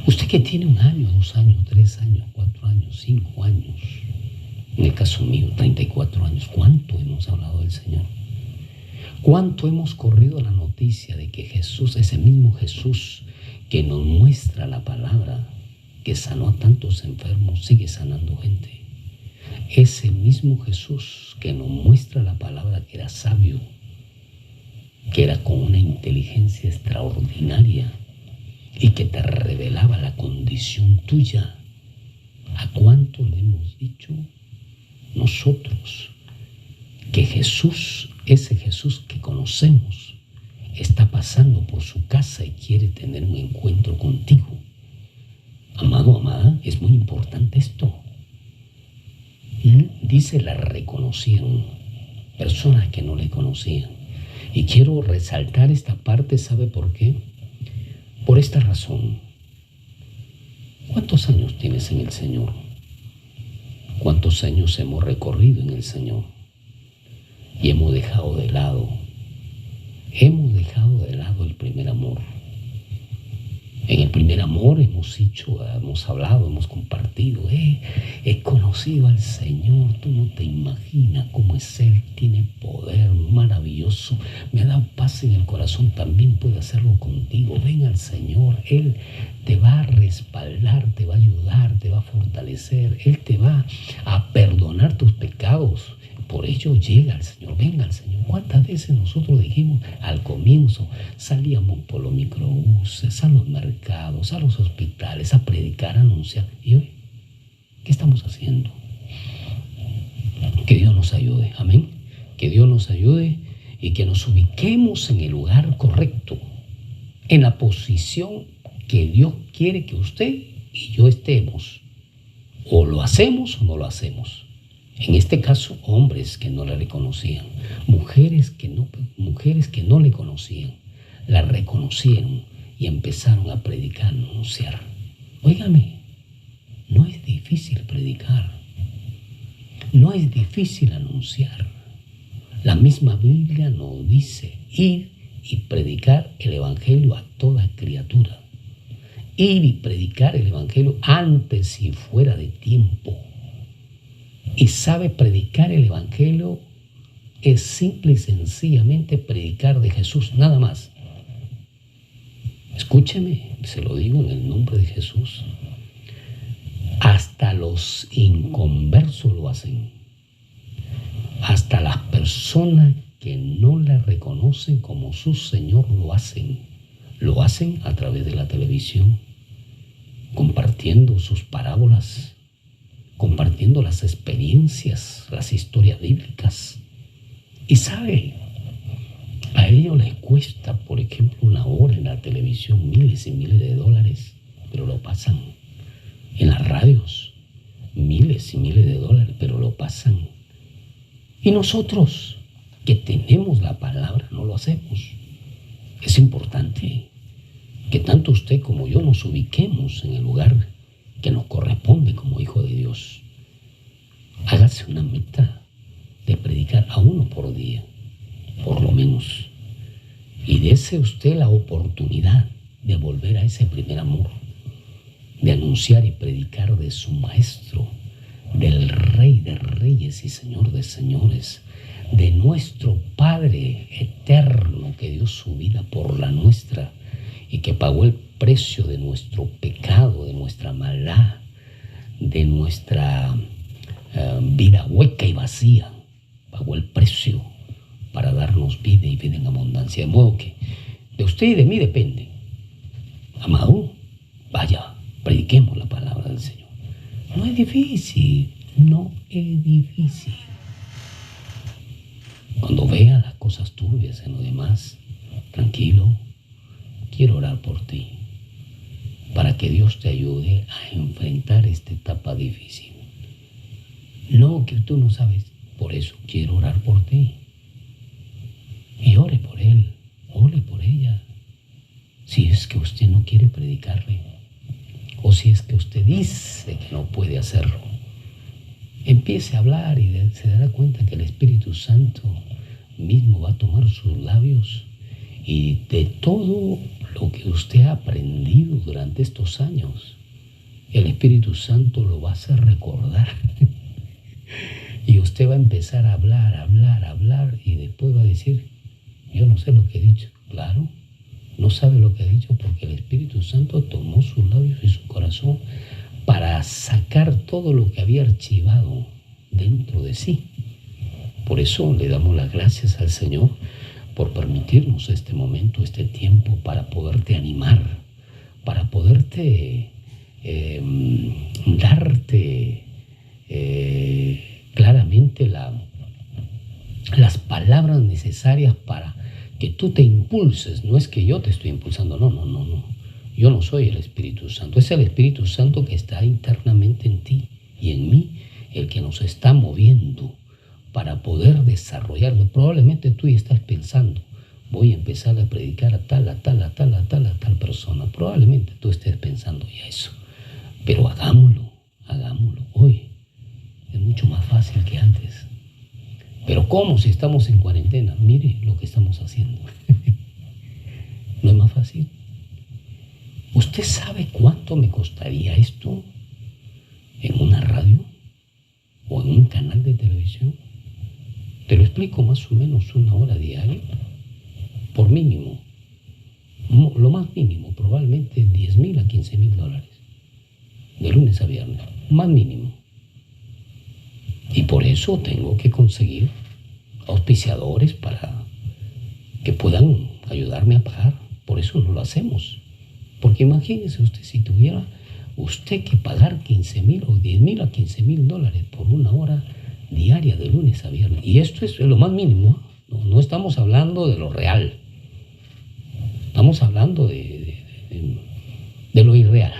Usted que tiene 1 año, 2 años, 3 años, 4 años, 5 años, en el caso mío, 34 años, ¿cuánto hemos hablado del Señor? ¿Cuánto hemos corrido la noticia de que Jesús, ese mismo Jesús que nos muestra la palabra, que sanó a tantos enfermos, sigue sanando gente? Ese mismo Jesús que nos muestra la palabra, que era sabio, que era con una inteligencia extraordinaria y que te revelaba la condición tuya. ¿A cuánto le hemos dicho nosotros que Jesús, ese Jesús que conocemos, está pasando por su casa y quiere tener un encuentro contigo? Amado, amada, es muy importante esto. Dice, la reconocieron, personas que no le conocían. Y quiero resaltar esta parte, ¿sabe por qué? Por esta razón. ¿Cuántos años tienes en el Señor? ¿Cuántos años hemos recorrido en el Señor? Y hemos dejado de lado el primer amor. En el primer amor hemos hablado, hemos compartido. He conocido al Señor, tú no te imaginas cómo es Él, tiene poder maravilloso, me ha dado paz en el corazón, también puede hacerlo contigo. Ven al Señor, Él te va a respaldar, te va a ayudar, te va a fortalecer, Él te va a perdonar tus pecados. Por ello llega al Señor, venga al Señor. ¿Cuántas veces nosotros dijimos al comienzo? Salíamos por los microbuses, a los mercados, a los hospitales, a predicar, a anunciar. ¿Y hoy qué estamos haciendo? Que Dios nos ayude, amén. Que Dios nos ayude y que nos ubiquemos en el lugar correcto, en la posición que Dios quiere que usted y yo estemos. O lo hacemos o no lo hacemos. En este caso, hombres que no la reconocían, mujeres que no le conocían, la reconocieron y empezaron a predicar, a anunciar. Óigame, no es difícil predicar, no es difícil anunciar. La misma Biblia nos dice ir y predicar el Evangelio a toda criatura. Ir y predicar el Evangelio antes y fuera de tiempo. Y sabe, predicar el Evangelio es simple y sencillamente predicar de Jesús, nada más. Escúcheme, se lo digo en el nombre de Jesús. Hasta los inconversos lo hacen. Hasta las personas que no le reconocen como su Señor lo hacen. Lo hacen a través de la televisión, compartiendo sus parábolas, compartiendo las experiencias, las historias bíblicas. Y sabe, a ellos les cuesta, por ejemplo, 1 hora en la televisión, miles y miles de dólares, pero lo pasan. En las radios, miles y miles de dólares, pero lo pasan. Y nosotros, que tenemos la palabra, no lo hacemos. Es importante que tanto usted como yo nos ubiquemos en el lugar que nos corresponde como hijo de Dios. Hágase una meta de predicar a 1 por día, por lo menos. Y dese usted la oportunidad de volver a ese primer amor, de anunciar y predicar de su Maestro, del Rey de Reyes y Señor de Señores, de nuestro Padre eterno que dio su vida por la nuestra y que pagó el precio de nuestro pecado, de nuestra maldad, de nuestra vida hueca y vacía. Pagó el precio para darnos vida y vida en abundancia. De modo que de usted y de mí depende. Amado, vaya, prediquemos la palabra del Señor. No es difícil, no es difícil. Cuando vea las cosas turbias en lo demás, tranquilo, quiero orar por ti, para que Dios te ayude a enfrentar esta etapa difícil. No, que tú no sabes, por eso quiero orar por ti. Y ore por él, ore por ella. Si es que usted no quiere predicarle, o si es que usted dice que no puede hacerlo, empiece a hablar y se dará cuenta que el Espíritu Santo mismo va a tomar sus labios y de todo lo que usted ha aprendido durante estos años, el Espíritu Santo lo va a hacer recordar. Y usted va a empezar a hablar y después va a decir, yo no sé lo que he dicho. Claro, no sabe lo que ha dicho porque el Espíritu Santo tomó sus labios y su corazón para sacar todo lo que había archivado dentro de sí. Por eso le damos las gracias al Señor por permitirnos este momento, este tiempo, para poderte animar, para poderte darte claramente las palabras necesarias para que tú te impulses. No es que yo te estoy impulsando, no. Yo no soy el Espíritu Santo, es el Espíritu Santo que está internamente en ti y en mí, el que nos está moviendo para poder desarrollarlo. Probablemente tú ya estás pensando, voy a empezar a predicar a tal persona. Probablemente tú estés pensando ya eso, pero hagámoslo hoy. Es mucho más fácil que antes. Pero ¿cómo si estamos en cuarentena? Mire lo que estamos haciendo. ¿No es más fácil? ¿Usted sabe cuánto me costaría esto en una radio o en un canal de televisión? Te lo explico, más o menos 1 hora diaria, por mínimo. Lo más mínimo, probablemente $10,000 a $15,000, de lunes a viernes, más mínimo. Y por eso tengo que conseguir auspiciadores para que puedan ayudarme a pagar. Por eso no lo hacemos. Porque imagínese usted si tuviera usted que pagar 15,000 o 10,000 a $15,000 por 1 hora diaria de lunes a viernes. Y esto es lo más mínimo. No estamos hablando de lo real. Estamos hablando de lo irreal.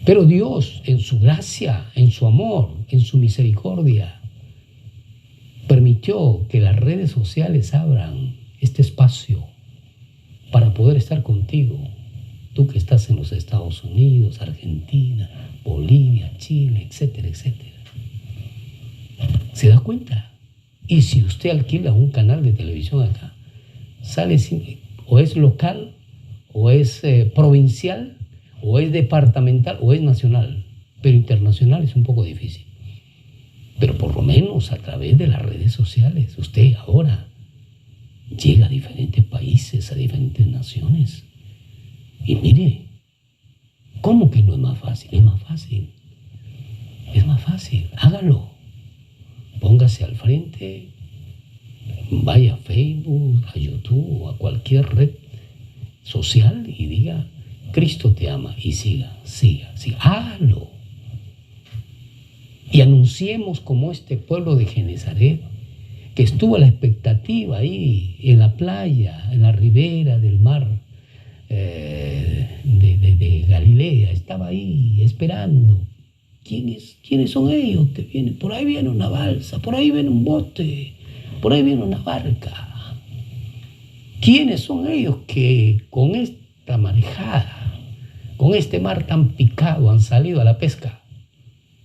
Pero Dios, en su gracia, en su amor, en su misericordia, permitió que las redes sociales abran este espacio para poder estar contigo. Tú que estás en los Estados Unidos, Argentina, Bolivia, Chile, etcétera, etcétera. ¿Se da cuenta? Y si usted alquila un canal de televisión acá, sale o es local, o es provincial, o es departamental, o es nacional. Pero internacional es un poco difícil. Pero por lo menos a través de las redes sociales, usted ahora llega a diferentes países, a diferentes naciones. Y mire, ¿cómo que no es más fácil? Es más fácil. Es más fácil. Hágalo. Póngase al frente, vaya a Facebook, a YouTube o a cualquier red social y diga, Cristo te ama, y siga. Hágalo. Y anunciemos como este pueblo de Genezaret, que estuvo a la expectativa ahí, en la playa, en la ribera del mar de Galilea, estaba ahí esperando. ¿Quiénes son ellos que vienen? Por ahí viene una balsa, por ahí viene un bote, por ahí viene una barca. ¿Quiénes son ellos que con esta marejada, con este mar tan picado han salido a la pesca?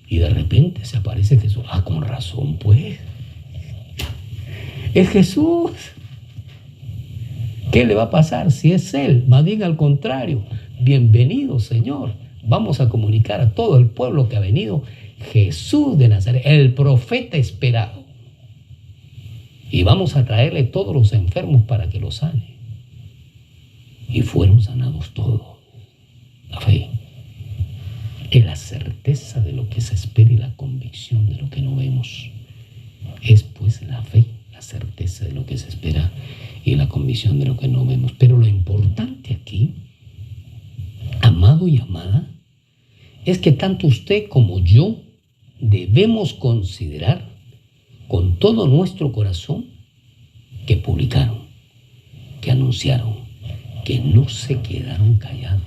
Y de repente se aparece Jesús. Con razón, pues. Es Jesús. ¿Qué le va a pasar si es Él? Más bien al contrario. Bienvenido, Señor. Vamos a comunicar a todo el pueblo que ha venido Jesús de Nazaret, el profeta esperado. Y vamos a traerle todos los enfermos para que los sane. Y fueron sanados todos. La fe es la certeza de lo que se espera y la convicción de lo que no vemos. Es pues la fe, la certeza de lo que se espera y la convicción de lo que no vemos. Pero lo importante aquí, amado y amada, es que tanto usted como yo debemos considerar con todo nuestro corazón que publicaron, que anunciaron, que no se quedaron callados.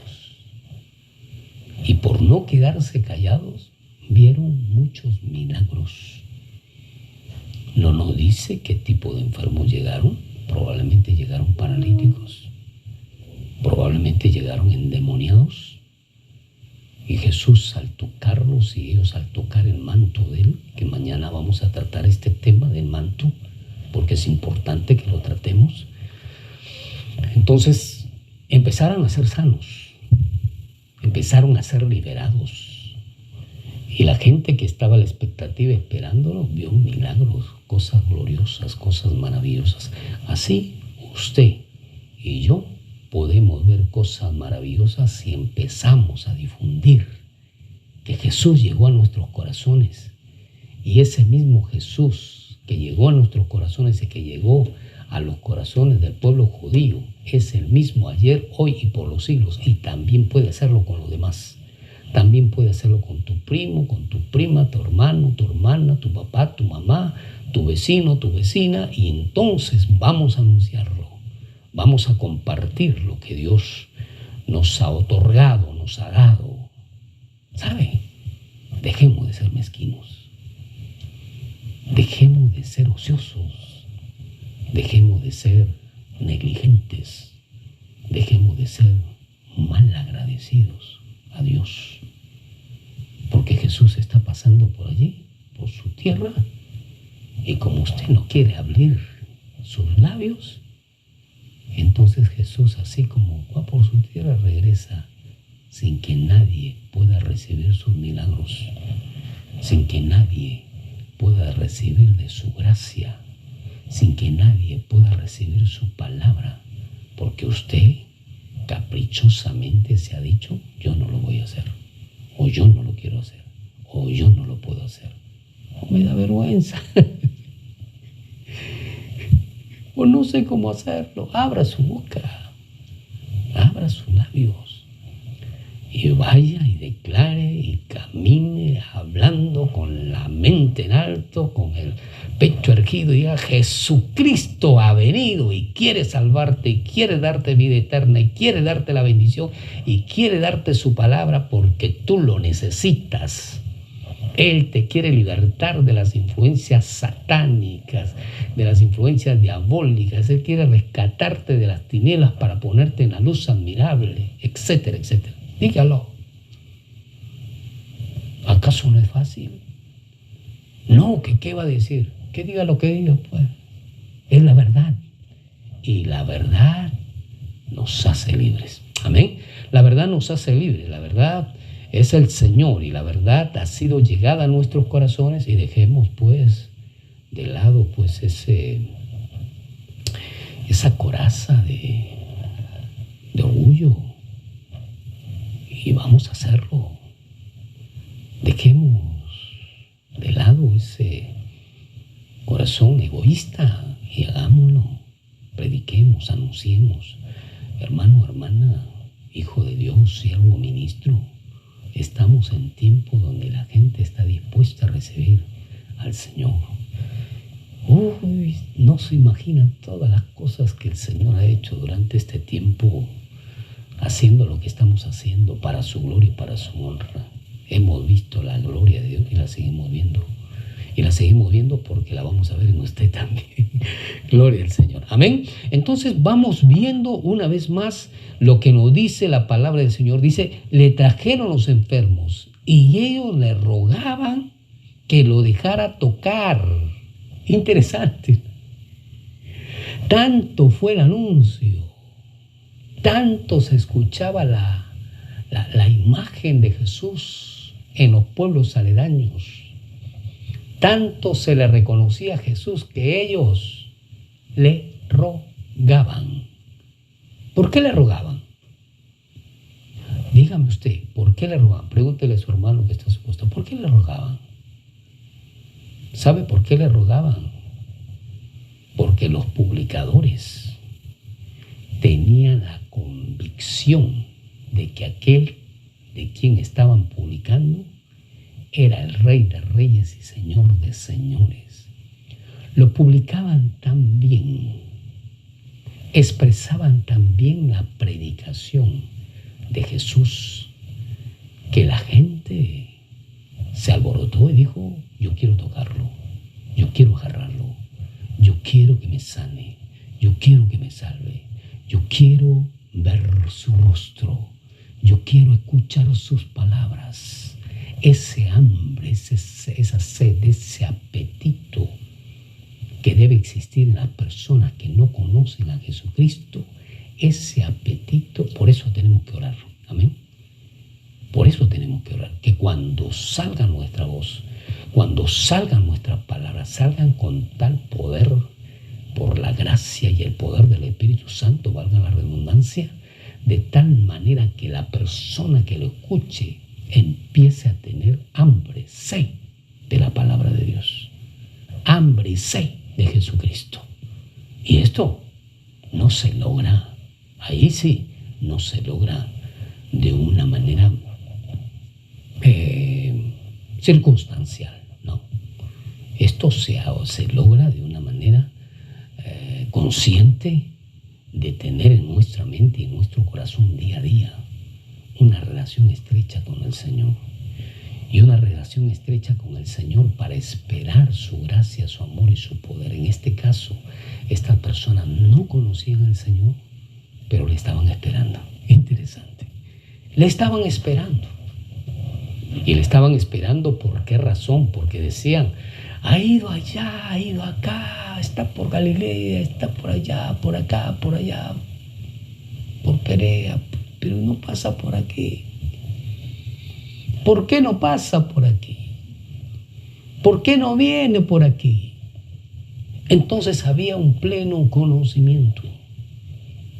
Y por no quedarse callados, vieron muchos milagros. No nos dice qué tipo de enfermos llegaron. Probablemente llegaron paralíticos, probablemente llegaron endemoniados. Y Jesús, al tocarlos y ellos al tocar el manto de Él, que mañana vamos a tratar este tema del manto, porque es importante que lo tratemos, entonces empezaron a ser sanos, empezaron a ser liberados. Y la gente que estaba a la expectativa esperándolo vio milagros, cosas gloriosas, cosas maravillosas. Así usted y yo podemos ver cosas maravillosas si empezamos a difundir que Jesús llegó a nuestros corazones. Y ese mismo Jesús que llegó a nuestros corazones y que llegó a los corazones del pueblo judío es el mismo ayer, hoy y por los siglos. Y también puede hacerlo con los demás. También puede hacerlo con tu primo, con tu prima, tu hermano, tu hermana, tu papá, tu mamá, tu vecino, tu vecina. Y entonces vamos a anunciarlo. Vamos a compartir lo que Dios nos ha otorgado, nos ha dado. ¿Sabe? Dejemos de ser mezquinos. Dejemos de ser ociosos. Dejemos de ser negligentes. Dejemos de ser mal agradecidos a Dios. Porque Jesús está pasando por allí, por su tierra. Y como usted no quiere abrir sus labios, entonces Jesús, así como va por su tierra, regresa sin que nadie pueda recibir sus milagros, sin que nadie pueda recibir de su gracia, sin que nadie pueda recibir su palabra, porque usted caprichosamente se ha dicho, yo no lo voy a hacer, o yo no lo quiero hacer, o yo no lo puedo hacer, o me da vergüenza. O no sé cómo hacerlo. Abra su boca, abra sus labios y vaya y declare y camine hablando con la mente en alto, con el pecho erguido y diga: Jesucristo ha venido y quiere salvarte y quiere darte vida eterna y quiere darte la bendición y quiere darte su palabra porque tú lo necesitas. Él te quiere libertar de las influencias satánicas, de las influencias diabólicas. Él quiere rescatarte de las tinieblas para ponerte en la luz admirable, etcétera, etcétera. Dígalo. ¿Acaso no es fácil? No, que qué va a decir. Que diga lo que diga, pues. Es la verdad. Y la verdad nos hace libres. Amén. La verdad nos hace libres. La verdad es el Señor y la verdad ha sido llegada a nuestros corazones y dejemos pues de lado pues esa coraza de orgullo y vamos a hacerlo. Dejemos de lado ese corazón egoísta y hagámoslo. Prediquemos, anunciemos. Hermano, hermana, hijo de Dios, siervo, ministro. Estamos en tiempo donde la gente está dispuesta a recibir al Señor. Uy, no se imaginan todas las cosas que el Señor ha hecho durante este tiempo, haciendo lo que estamos haciendo para su gloria y para su honra. Hemos visto la gloria de Dios y la seguimos viendo. Y la seguimos viendo porque la vamos a ver en usted también. Gloria al Señor. Amén. Entonces vamos viendo una vez más lo que nos dice la palabra del Señor. Dice, le trajeron los enfermos y ellos le rogaban que lo dejara tocar. Interesante. Tanto fue el anuncio, tanto se escuchaba la imagen de Jesús en los pueblos aledaños. Tanto se le reconocía a Jesús que ellos le rogaban. ¿Por qué le rogaban? Dígame usted, ¿por qué le rogaban? Pregúntele a su hermano que está a su costado. ¿Por qué le rogaban? ¿Sabe por qué le rogaban? Porque los publicadores tenían la convicción de que aquel de quien estaban publicando era el Rey de Reyes y Señor de Señores. Lo publicaban tan bien, expresaban tan bien la predicación de Jesús, que la gente se alborotó y dijo: yo quiero tocarlo, yo quiero agarrarlo, yo quiero que me sane, yo quiero que me salve, yo quiero ver su rostro, yo quiero escuchar sus palabras. Ese hambre, esa sed, ese apetito que debe existir en las personas que no conocen a Jesucristo, ese apetito, por eso tenemos que orar. Amén. Por eso tenemos que orar, que cuando salga nuestra voz, cuando salgan nuestras palabras, salgan con tal poder, por la gracia y el poder del Espíritu Santo, valga la redundancia, de tal manera que la persona que lo escuche empiece a tener hambre, sed de la palabra de Dios, hambre y sed de Jesucristo. Y esto no se logra, ahí sí, no se logra de una manera circunstancial, no. Esto se logra de una manera consciente, de tener en nuestra mente y en nuestro corazón día a día una relación estrecha con el Señor. Y una relación estrecha con el Señor para esperar su gracia, su amor y su poder. En este caso, estas personas no conocían al Señor, pero le estaban esperando. Interesante. Le estaban esperando. Y le estaban esperando, ¿por qué razón? Porque decían: ha ido allá, ha ido acá, está por Galilea, está por allá, por acá, por allá, por Perea, pero no pasa por aquí. ¿Por qué no pasa por aquí? ¿Por qué no viene por aquí? Entonces había un pleno conocimiento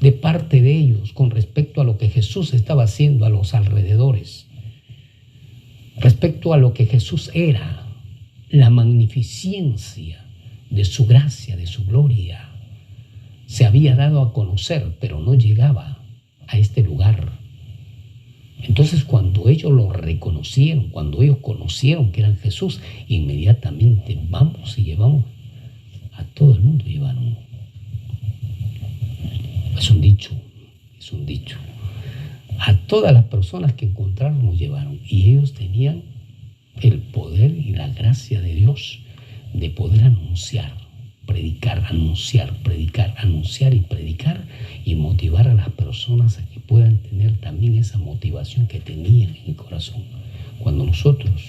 de parte de ellos con respecto a lo que Jesús estaba haciendo a los alrededores, respecto a lo que Jesús era, la magnificencia de su gracia, de su gloria. Se había dado a conocer, pero no llegaba a este lugar. Entonces, cuando ellos lo reconocieron, cuando ellos conocieron que eran Jesús, inmediatamente vamos y llevamos a todo el mundo. Llevaron. Es un dicho. A todas las personas que encontraron nos llevaron. Y ellos tenían el poder y la gracia de Dios de poder anunciar, predicar, anunciar, predicar, anunciar y predicar, y motivar a las personas a que puedan tener también esa motivación que tenían en el corazón. Cuando nosotros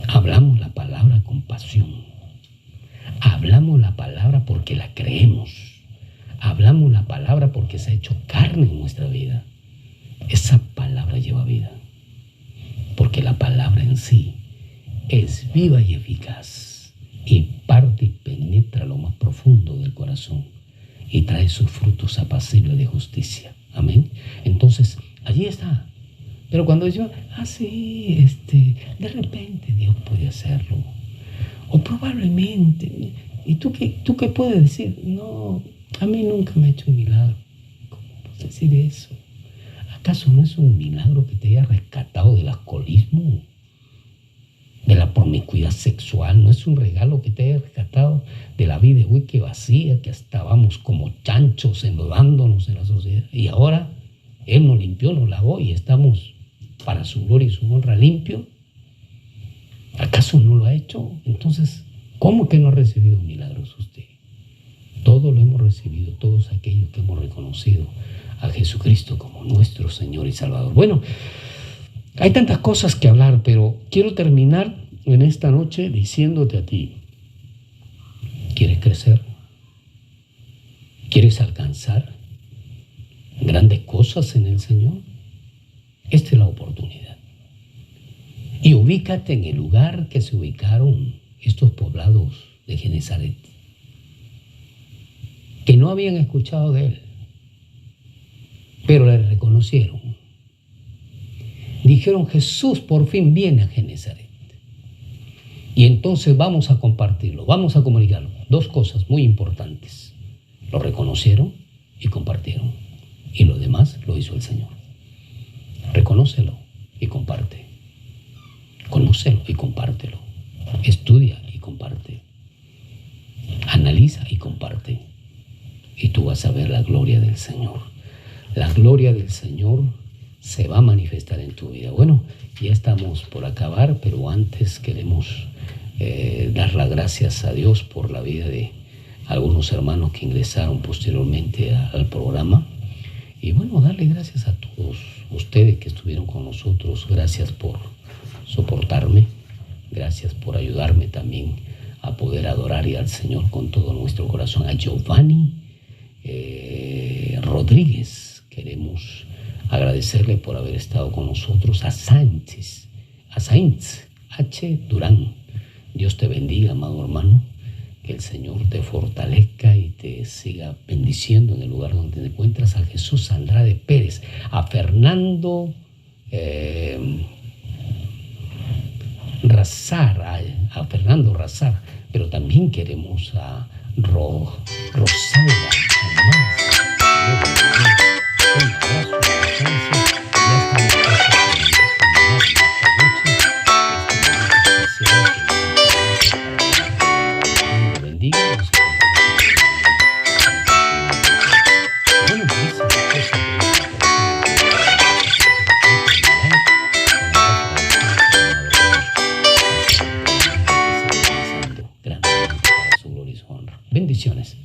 hablamos la palabra con pasión, hablamos la palabra porque la creemos, hablamos la palabra porque se ha hecho carne en nuestra vida, esa palabra lleva vida, porque la palabra en sí es viva y eficaz, y parte y penetra lo más profundo del corazón y trae sus frutos apacibles de justicia. Amén. Entonces, allí está. Pero cuando yo, sí, de repente Dios puede hacerlo. O probablemente. ¿Y tú qué puedes decir? No, a mí nunca me ha hecho un milagro. ¿Cómo puedes decir eso? ¿Acaso no es un milagro que te haya rescatado del alcoholismo, de la promiscuidad sexual? ¿No es un regalo que te haya rescatado de la vida que vacía, que estábamos como chanchos enlodándonos en la sociedad? Y ahora Él nos limpió, nos lavó y estamos para su gloria y su honra limpio. ¿Acaso no lo ha hecho? Entonces, ¿cómo que no ha recibido milagros usted? Todo lo hemos recibido, todos aquellos que hemos reconocido a Jesucristo como nuestro Señor y Salvador. Bueno, hay tantas cosas que hablar, pero quiero terminar en esta noche diciéndote a ti: ¿quieres crecer? ¿Quieres alcanzar grandes cosas en el Señor? Esta es la oportunidad. Y ubícate en el lugar que se ubicaron estos poblados de Genezaret, que no habían escuchado de Él, pero le reconocieron. Dijeron: Jesús por fin viene a Genezaret. Y entonces vamos a compartirlo, vamos a comunicarlo. Dos cosas muy importantes. Lo reconocieron y compartieron. Y lo demás lo hizo el Señor. Reconócelo y comparte. Conócelo y compártelo. Estudia y comparte. Analiza y comparte. Y tú vas a ver la gloria del Señor. La gloria del Señor se va a manifestar en tu vida. Bueno, ya estamos por acabar, pero antes queremos dar las gracias a Dios por la vida de algunos hermanos que ingresaron posteriormente al programa. Y bueno, darle gracias a todos ustedes que estuvieron con nosotros. Gracias por soportarme. Gracias por ayudarme también a poder adorar al Señor con todo nuestro corazón. A Giovanni Rodríguez queremos agradecerle por haber estado con nosotros. A Sánchez H. Durán. Dios te bendiga, amado hermano. Que el Señor te fortalezca y te siga bendiciendo en el lugar donde te encuentras. A Jesús Andrade Pérez. A Fernando Fernando Razar. Pero también queremos a Rosalba Almanza. Un abrazo, Rosalba. Ya estamos casi terminando esta noche. Dios bendiga. Bueno, pues grandemente para su gloria y su honra. Bendiciones.